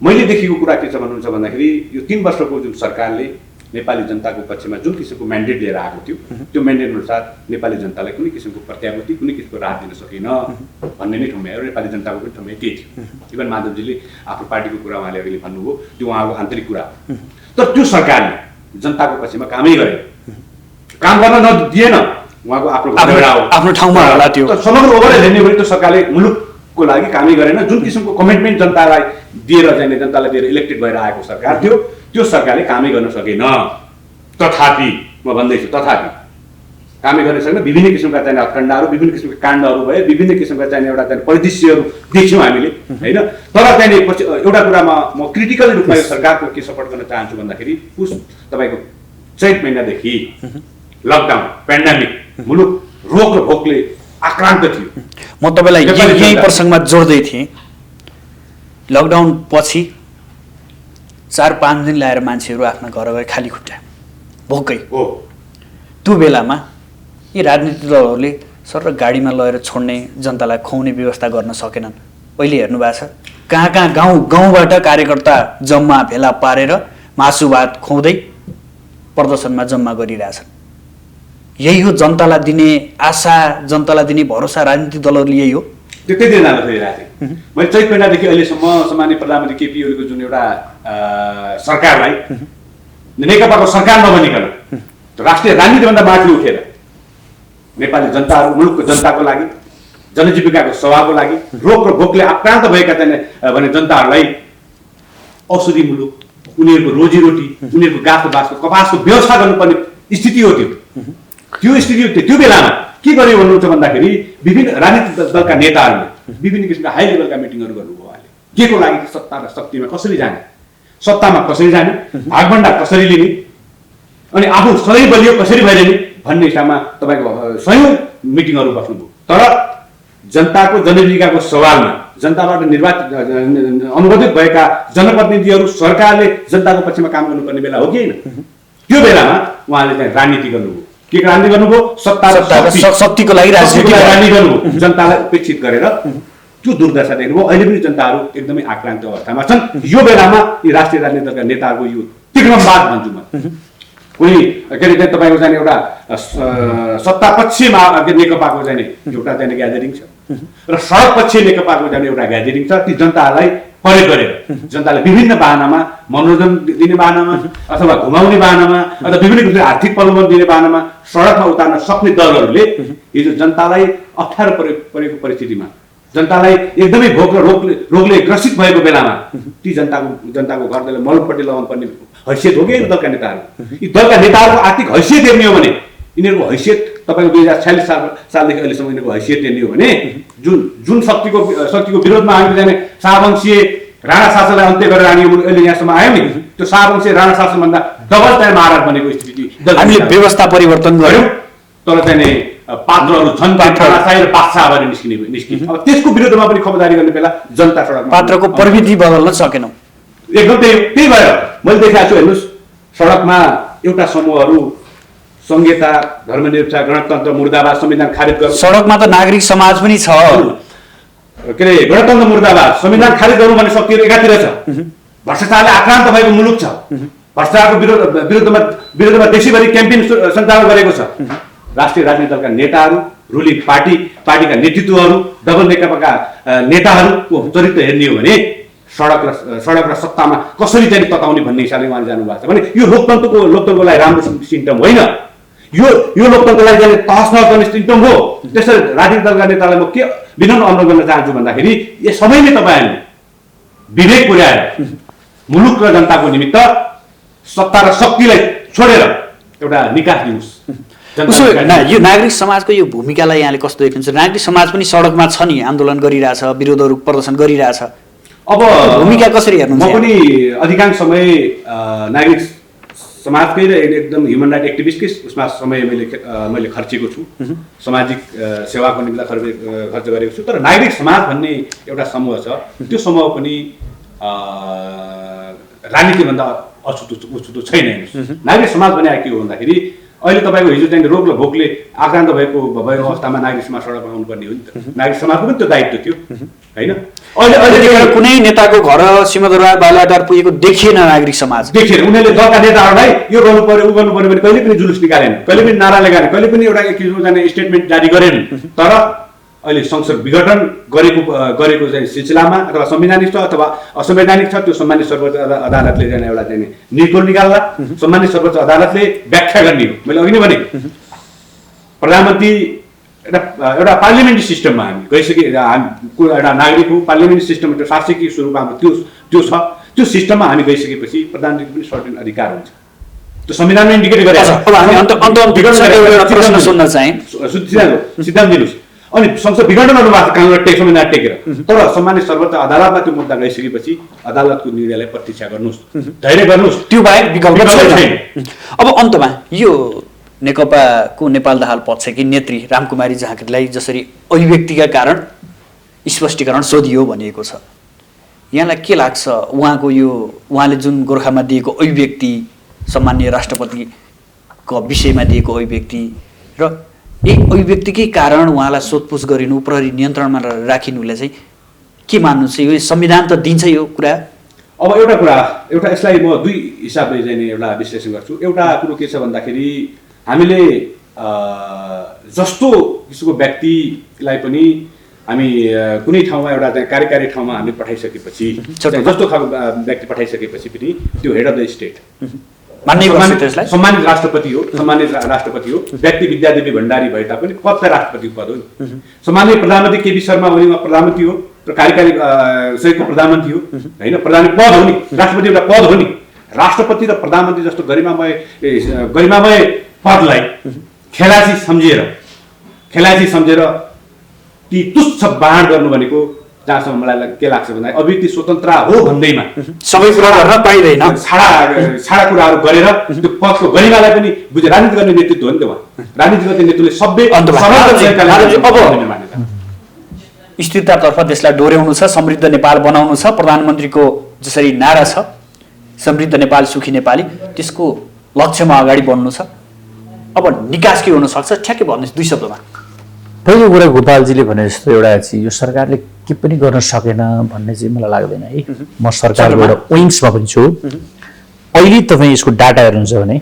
मैले देखेको कुरा के छ भन्नुहुन्छ भन्दाखेरि यो 3 वर्षको जुन सरकारले नेपाली जनताको पक्षमा जुन किसिमको म्यान्डेट लिएर आएको थियो, त्यो म्यान्डेट अनुसार नेपाली जनतालाई कुनै किसिमको प्रत्याभूति, कुनै किसिमको राहत दिन सकेन भन्ने नै ठाउँमा नेपाली जनताको पनि ठाउँमा त्यही थियो। इभन माधवजीले आफ्नो पार्टीको कुरा उहाँले अहिले भन्नुभयो, त्यो उहाँको आन्तरिक कुरा। तर त्यो सरकारले जनताको पक्षमा कामै गरेन, काम गर्न नदिएन। उहाँको आफ्नो ठाउँमा होला त्यो। समग्र ओभरअल हेर्ने भने त्यो सरकारले मुलुकको लागि कामै गरेन। जुन किसिमको कमिटमेन्ट जनतालाई दिएर इलेक्टेड भएर आएको सरकार थियो, त्यो सरकारले कामै गर्न सकेन। तथापि म भन्दैछु, तथापि कामै गर्न सकेन। विभिन्न किसिमका चाहिँ हत्कण्डाहरू, विभिन्न किसिमका काण्डहरू भए, विभिन्न किसिमका चाहिँ एउटा चाहिँ परिदृश्यहरू देख्यौँ हामीले होइन। तर चाहिँ पछि एउटा कुरामा म क्रिटिकल रूपमा यो सरकारको के सपोर्ट गर्न चाहन्छु भन्दाखेरि पुस तपाईँको चैत महिनादेखि लकडाउन पेन्डेमिक मुलुक रोग र भोकले आक्रान्त थियो। म तपाईँलाई यही प्रसङ्गमा जोड्दै थिएँ। लकडाउन पछि 4-5 दिन लाएर मान्छेहरू आफ्ना घर गए खाली खुट्टा भोकै हो। त्यो बेलामा यी राजनीतिक दलहरूले सर गाडीमा लगेर छोड्ने जनतालाई खुवाउने व्यवस्था गर्न सकेनन्। अहिले हेर्नु भएको छ कहाँ कहाँ गाउँबाट कार्यकर्ता जम्मा भेला पारेर मासु भात खुवाउँदै प्रदर्शनमा जम्मा गरिरहेछन्। यही हो जनतालाई दिने आशा, जनतालाई दिने भरोसा राजनीतिक दलहरूले यही हो। त्यही दिन जान खोजिरहेको थिएँ मैले। चैत महिनादेखि अहिलेसम्म सामान्य प्रधानमन्त्री केपी ओलीको जुन एउटा सरकारलाई नेकपाको सरकार नबनिकन राष्ट्रिय राजनीतिभन्दा माथि उठेर नेपाली जनताहरू, मुलुकको जनताको लागि, जनजीविकाको सेवाको लागि, रोग र भोकले आक्रान्त भएका भने जनताहरूलाई औषधि मुलुक, उनीहरूको रोजीरोटी, उनीहरूको गाँसको बाँसको कपासको व्यवस्था गर्नुपर्ने स्थिति हो। त्यो स्थिति त्यो बेलामा के गर्यो भन्नुहुन्छ भन्दाखेरि विभिन्न राजनीतिक दलका नेताहरूले विभिन्न किसिमका हाई लेभलका मिटिङहरू गर्नुभयो। उहाँले के को लागि? सत्ता र शक्तिमा कसरी जाने, सत्तामा कसरी जाने, भागभण्डा कसरी लिने, अनि आफू सधैँ बलियो कसरी भइरहने भन्ने हिसाबमा तपाईँको सयौँ मिटिङहरू बस्नुभयो। तर जनताको जनजीविकाको सवालमा जनताबाट निर्वाचित अनुमोदित भएका जनप्रतिनिधिहरू, सरकारले जनताको पक्षमा काम गर्नुपर्ने बेला हो कि होइन? त्यो बेलामा उहाँले चाहिँ राजनीति गर्नुभयो। के राजनीति गर्नुभयो? सत्ता र शक्तिको लागि राजनीति गर्नुभयो। जनतालाई उपेक्षित गरेर त्यो दुर्दशा देख्नुभयो। अहिले पनि जनताहरू एकदमै आक्रान्त अवस्थामा छन्। यो बेलामा यी राष्ट्रिय राजनीति दलका नेताहरूको यो तीक्ष्णवाद भन्छु म। कोही के अरे तपाईँको चाहिँ एउटा सत्ता पक्षमा नेकपाको चाहिँ एउटा चाहिँ ग्यादरिङ छ र सडक पक्ष नेकपाको चाहिँ एउटा ग्यादरिङ छ। ती जनताहरूलाई प्रयोग गरेर जनतालाई विभिन्न बाहनामा मनोरञ्जन दिने बाहनामा अथवा घुमाउने बाहनामा अथवा विभिन्न किसिमको आर्थिक प्रलोभन दिने बाहनामा सडकमा उतार्न सक्ने दलहरूले हिजो जनतालाई अप्ठ्यारो परेको परिस्थितिमा, जनतालाई एकदमै भोक र रोगले ग्रसित भएको बेलामा ती जनताको घरलाई मलमपट्टि लगाउनु पर्ने हैसियत हो कि दलका नेताहरू? यी दलका नेताहरूको आर्थिक हैसियत हेर्ने हो भने यिनीहरूको हैसियत तपाईँको 2046 सालदेखि अहिलेसम्म यिनीहरूको हैसियत हेर्ने हो भने जुन शक्तिको विरोधमा हामीले जाने शाहवंशीय राणा शासनलाई अन्त्य गरेर हामी अहिले यहाँसम्म आयौँ नि, त्यो शाहवंशीय राणा शासनभन्दा डबल चाहिँ महाराज बनेको स्थिति हामीले व्यवस्था परिवर्तन गर्यौँ। तर चाहिँ पात्रहरू छन् र बादशाह भएर निस्किने। अब त्यसको विरुद्धमा पनि खबरदारी गर्ने बेला जनता सडकमा पात्रको प्रविधि बदल्न सकेनौँ। एकदम त्यही भएर मैले देखाएको छु। हेर्नुहोस्, सडकमा एउटा समूहहरू संहिता, धर्मनिरपेक्ष, गणतन्त्र मुर्दाबाद, संविधान खारिज गर्नु। सडकमा त नागरिक समाज पनि छ। के अरे गणतन्त्र मुर्दाबाद, संविधान खारिज गर्नु भन्ने शक्तिहरू एकातिर छ। भ्रष्टाचारले आक्रान्त भएको मुलुक छ। भ्रष्टाचारको विरुद्धमा देशैभरि क्याम्पेन सञ्चालन गरेको छ। राष्ट्रिय राजनीतिक दलका नेताहरू, रुलिङ पार्टीका नेतृत्वहरू, डबल नेकपाका नेताहरूको चरित्र हेर्ने हो भने सडक र सत्तामा कसरी चाहिँ तताउने भन्ने हिसाबले उहाँले जानुभएको छ भने यो लोकतन्त्रको लागि राम्रो सिम्टम होइन। यो लोकतन्त्रको लागि चाहिँ तहस नहस गर्ने सिम्टम हो। त्यसरी राजनीतिक दलका नेतालाई म के विनम्र अनुरोध गर्न चाहन्छु भन्दाखेरि यो सबैले तपाईँहरूले विवेक पुर्याएर मुलुक र जनताको निमित्त सत्ता र शक्तिलाई छोडेर एउटा निकास दिनुहोस्। यो नागरिक समाजको यो भूमिकालाई यहाँले कस्तो देख्नुहुन्छ? नागरिक समाज पनि सडकमा छ नि, आन्दोलन गरिरहेछ, विरोधहरू प्रदर्शन गरिरहेछ। अब भूमिका कसरी हेर्नुहुन्छ? म पनि अधिकांश समय नागरिक समाजकै र एकदम ह्युमन राइट एक्टिभिस्टकै उसमा समय मैले खर्चेको छु। सामाजिक सेवाको निम्ति खर्च गरेको छु। तर नागरिक समाज भन्ने एउटा समूह छ, त्यो समूह पनि राजनीतिभन्दा अछुतो छैन। नागरिक समाज भने के हो भन्दाखेरि अहिले तपाईँको हिजो चाहिँ रोग र भोकले आक्रान्त भएको अवस्थामा नागरिक समाज सडकमा आउनुपर्ने हो नि त। नागरिक समाजको पनि त्यो दायित्व थियो होइन। अहिले कुनै नेताको घर सिंहदरबार बालाटार पुगेको देखिएन नागरिक समाज। देखिएन। उनीहरूले दलका नेताहरूलाई यो गर्नु पर्यो, ऊ गर्नु पर्यो भने कहिले पनि जुलुस निकालेन, कहिले पनि नारा लगाएन, कहिले पनि एउटा एक किसिमको जाने स्टेटमेन्ट जारी गरेन। तर अहिले संसद विघटन गरेको चाहिँ सिलसिलामा अथवा संवैधानिक छ अथवा असंवैधानिक छ, त्यो सम्मानित सर्वोच्च अदालतले चाहिँ एउटा चाहिँ निर्णय निकाल्ला। सम्मानित सर्वोच्च अदालतले व्याख्या गर्ने हो। मैले अघि नै भने प्रधानमन्त्री एउटा पार्लियामेन्ट्री सिस्टममा हामी गइसके, एउटा नागरिक हो, पार्लियामेन्ट्री सिस्टम एउटा शासकीय स्वरूपमा त्यो छ। त्यो सिस्टममा हामी गइसकेपछि प्रधानमन्त्रीको पनि सर्टेन अधिकार हुन्छ। त्यो संविधानमा इन्डिकेट गरेको छ। अब हामी एउटा प्रश्न सुन्न चाहे। सिद्धान्त दिनुहोस्। अनि संसद विघटन गर्नुभएको छ कानुन संविधान टेकेर, तर सम्मानित सर्वोच्च अदालतमा त्यो मुद्दा गइसकेपछि अदालतको निर्णयलाई प्रतीक्षा गर्नुहोस्, धैर्य गर्नुहोस्, त्यो बाहेक विकल्प छैन। अब अन्तमा यो नेकपाको नेपाल दाहाल पक्षकी नेत्री रामकुमारी झाँक्रीलाई जसरी अभिव्यक्तिका कारण स्पष्टीकरण सोधियो भनिएको छ, यहाँलाई के लाग्छ उहाँले जुन गोर्खामा दिएको अभिव्यक्ति, सम्माननीय राष्ट्रपतिको विषयमा दिएको अभिव्यक्ति र यही अभिव्यक्तिकै कारण उहाँलाई सोधपुछ गरिनु, प्रहरी नियन्त्रणमा राखिनुलाई चाहिँ के मान्नु छ? यो संविधान त दिन्छ यो कुरा। अब एउटा यसलाई म दुई हिसाबले चाहिँ नि एउटा विश्लेषण गर्छु। एउटा कुरो के छ भन्दाखेरि हामीले जस्तो किसिमको व्यक्तिलाई पनि हामी कुनै ठाउँमा एउटा चाहिँ कार्यकारी ठाउँमा हामी पठाइसकेपछि, जस्तो खालको व्यक्ति पठाइसकेपछि पनि त्यो हेड अफ द स्टेट सम्मानित राष्ट्रपति हो। व्यक्ति विद्यादेवी भण्डारी भए तापनि पद त राष्ट्रपतिको पद हो नि। सम्माननीय प्रधानमन्त्री केपी शर्मा हो नि, उहाँ प्रधानमन्त्री हो र कार्यकारी सहितको प्रधानमन्त्री हो होइन, प्रधानमन्त्री पद हो नि, राष्ट्रपति एउटा पद हो नि। राष्ट्रपति र प्रधानमन्त्री जस्तो गरिमामय पदलाई खेलाची सम्झेर ती तुच्छ बाँड गर्नु भनेको जहाँसम्म मलाई के लाग्छ भन्दा अभिव्यक्ति स्वतन्त्र हो भन्दैमा सबै कुरा गर्न पाइँदैन, छाडा कुराहरू गरेर त्यो पदको गरिमालाई पनि बुझे। राजनीति गर्ने नेतृत्व हो नि त उहाँ, राजनीति गर्ने नेतृत्वले सबै स्थिरतातर्फ देशलाई डोर्याउनु छ, समृद्ध नेपाल बनाउनु छ, प्रधानमन्त्रीको जसरी नारा छ समृद्ध नेपाल सुखी नेपाली, त्यसको लक्ष्यमा अगाडि बढ्नु छ। अब निकास के हुन सक्छ ठ्याक्कै भन्नुहोस् दुई शब्दमा। पहिलो कुरा गोपालजीले भने जस्तो एउटा चाहिँ यो सरकारले के पनि गर्न सकेन भन्ने चाहिँ मलाई लाग्दैन है। म सरकारको एउटा विङ्समा पनि छु। अहिले तपाईँ यसको डाटा हेर्नुहुन्छ भने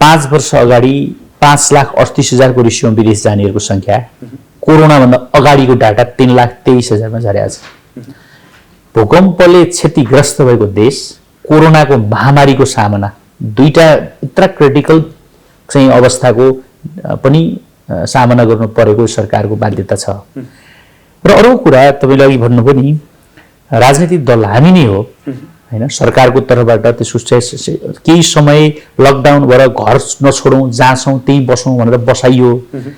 5 वर्ष अगाडि 5,38,000 रेसियोमा विदेश जानेहरूको सङ्ख्या कोरोनाभन्दा अगाडिको डाटा 3,23,000मा झरेको छ। भूकम्पले क्षतिग्रस्त भएको देश, कोरोनाको महामारीको सामना, दुईटा यत्र क्रिटिकल चाहिँ अवस्थाको पनि सामना गर्नु परेको सरकारको बाध्यता छ। र अरू कुरा तपाईँले अघि भन्नु पनि राजनीतिक दल हामी नै हो होइन, सरकारको तर्फबाट त्यसको केही समय लकडाउन भएर घर नछोडौँ, जाँछौँ, त्यही बसौँ भनेर बसाइयो।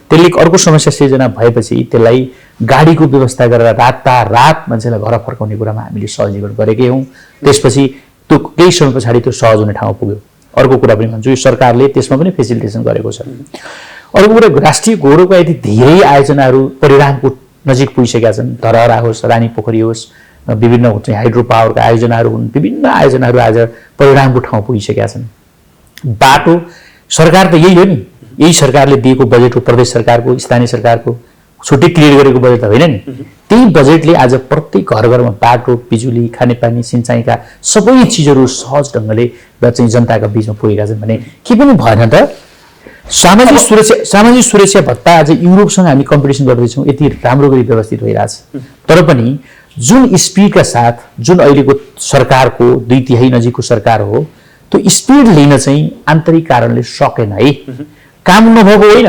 त्यसले अर्को समस्या सिर्जना भएपछि त्यसलाई गाडीको व्यवस्था गरेर रात मान्छेलाई घर फर्काउने कुरामा हामीले सहजीकरण गरेकै हौँ। त्यसपछि त्यो केही समय पछाडि त्यो सहज हुने ठाउँमा पुग्यो। अर्को कुरा पनि भन्छु, यो सरकारले त्यसमा पनि फेसिलिटेसन गरेको छ। अर्को कुरा राष्ट्रिय गौरवका यति धेरै आयोजनाहरू परिणामको नजिक पुगिसकेका छन्। धरहरा होस्, रानी पोखरी होस्, विभिन्न हाइड्रो पावरका आयोजनाहरू हुन्, विभिन्न आयोजनाहरू आज परिणामको ठाउँ पुगिसकेका छन्। बाटो सरकार त यही हो नि, यही सरकारले दिएको बजेट हो, प्रदेश सरकारको, स्थानीय सरकारको छुट्टै क्रिएट गरेको बजेट होइन नि। त्यही बजेटले आज प्रत्येक घरमा बाटो, बिजुली, खानेपानी, सिँचाइका सबै चिजहरू सहज ढङ्गले चाहिँ जनताका बिचमा पुगेका छन् भने के पनि भएन त। सामाजिक सुरक्षा भत्ता आज युरोपसँग हामी कम्पिटिसन गर्दैछौँ, यति राम्रो गरी व्यवस्थित भइरहेछ। तर पनि जुन स्पिडका साथ जुन अहिलेको सरकारको 2/3 नजिकको सरकार हो, त्यो स्पिड लिन चाहिँ आन्तरिक कारणले सकेन है। काम नभएको होइन,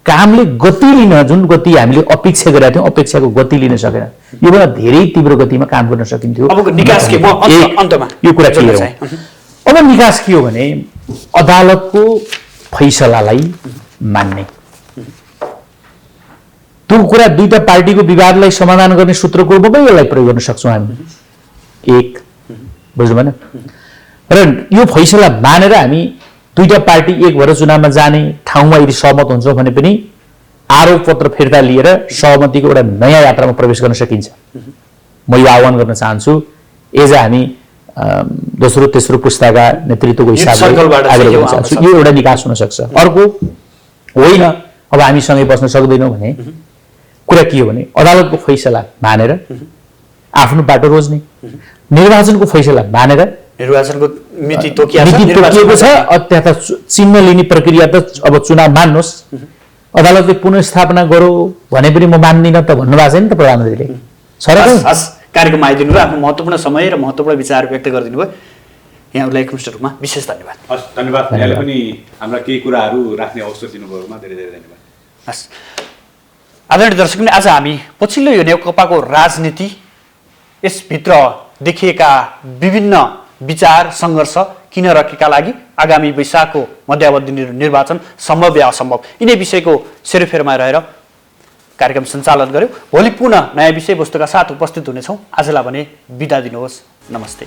कामले गति लिन जुन गति हामीले अपेक्षा गरेका थियौँ, अपेक्षाको गति लिन सकेन। योभन्दा धेरै तीव्र गतिमा काम गर्न सकिन्थ्यो। यो कुरा क्लियर हो। अब निकास के हो भने अदालतको फैसलालाई मान्ने। त्यो कुरा दुईटा पार्टीको विवादलाई समाधान गर्ने सूत्रको रूपमा यसलाई प्रयोग गर्न सक्छौँ हामी। एक बुझ्नु भएन। र यो फैसला मानेर हामी दुईटा पार्टी एक भएर चुनावमा जाने ठाउँमा यदि सहमत हुन्छौँ भने पनि आरोप पत्र फिर्ता लिएर सहमतिको एउटा नयाँ यात्रामा प्रवेश गर्न सकिन्छ। म यो आह्वान गर्न चाहन्छु एज हामी दोस्रो तेस्रो पुस्ताका नेतृत्वको हिसाबले आग्रह गर्न चाहन्छु। यो एउटा निकास हुन सक्छ। अर्को होइन अब हामी सँगै बस्न सक्दैनौँ भने कुरा के हो भने अदालतको फैसला मानेर आफ्नो बाटो रोज्ने, निर्वाचनको फैसला मानेर निर्वाचनको मिति तोकिएको छ। त्यहाँ त चिन्ह लिने प्रक्रिया त अब चुनाव मान्नुहोस्, अदालतले पुनर्स्थापना गरौँ भने पनि म मान्दिनँ त भन्नुभएको छ नि त प्रधानमन्त्रीले। कार्यक्रममा आइदिनु भयो, आफ्नो महत्त्वपूर्ण समय र महत्त्वपूर्ण विचार व्यक्त गरिदिनु भयो। यहाँहरूलाई एकमुष्ट रूपमा विशेष धन्यवाद। हस्, धन्यवाद। यहाँले पनि हाम्रा केही कुराहरू राख्ने अवसर दिनुभएकोमा धेरै धेरै धन्यवाद। हस्, आदरणीय दर्शक, आज हामी पछिल्लो यो नेकपाको राजनीति, यसभित्र देखिएका विभिन्न विचार, सङ्घर्ष किन र केका लागि आगामी वैशाखको मध्यावधि निर्वाचन सम्भव या असम्भव यिनै विषयको सेरोफेरोमा रहेर कार्यक्रम सञ्चालन गर्यो। भोलि पुनः नयाँ विषयवस्तुका साथ उपस्थित हुनेछौँ। आजलाई भने बिदा दिनुहोस्। नमस्ते।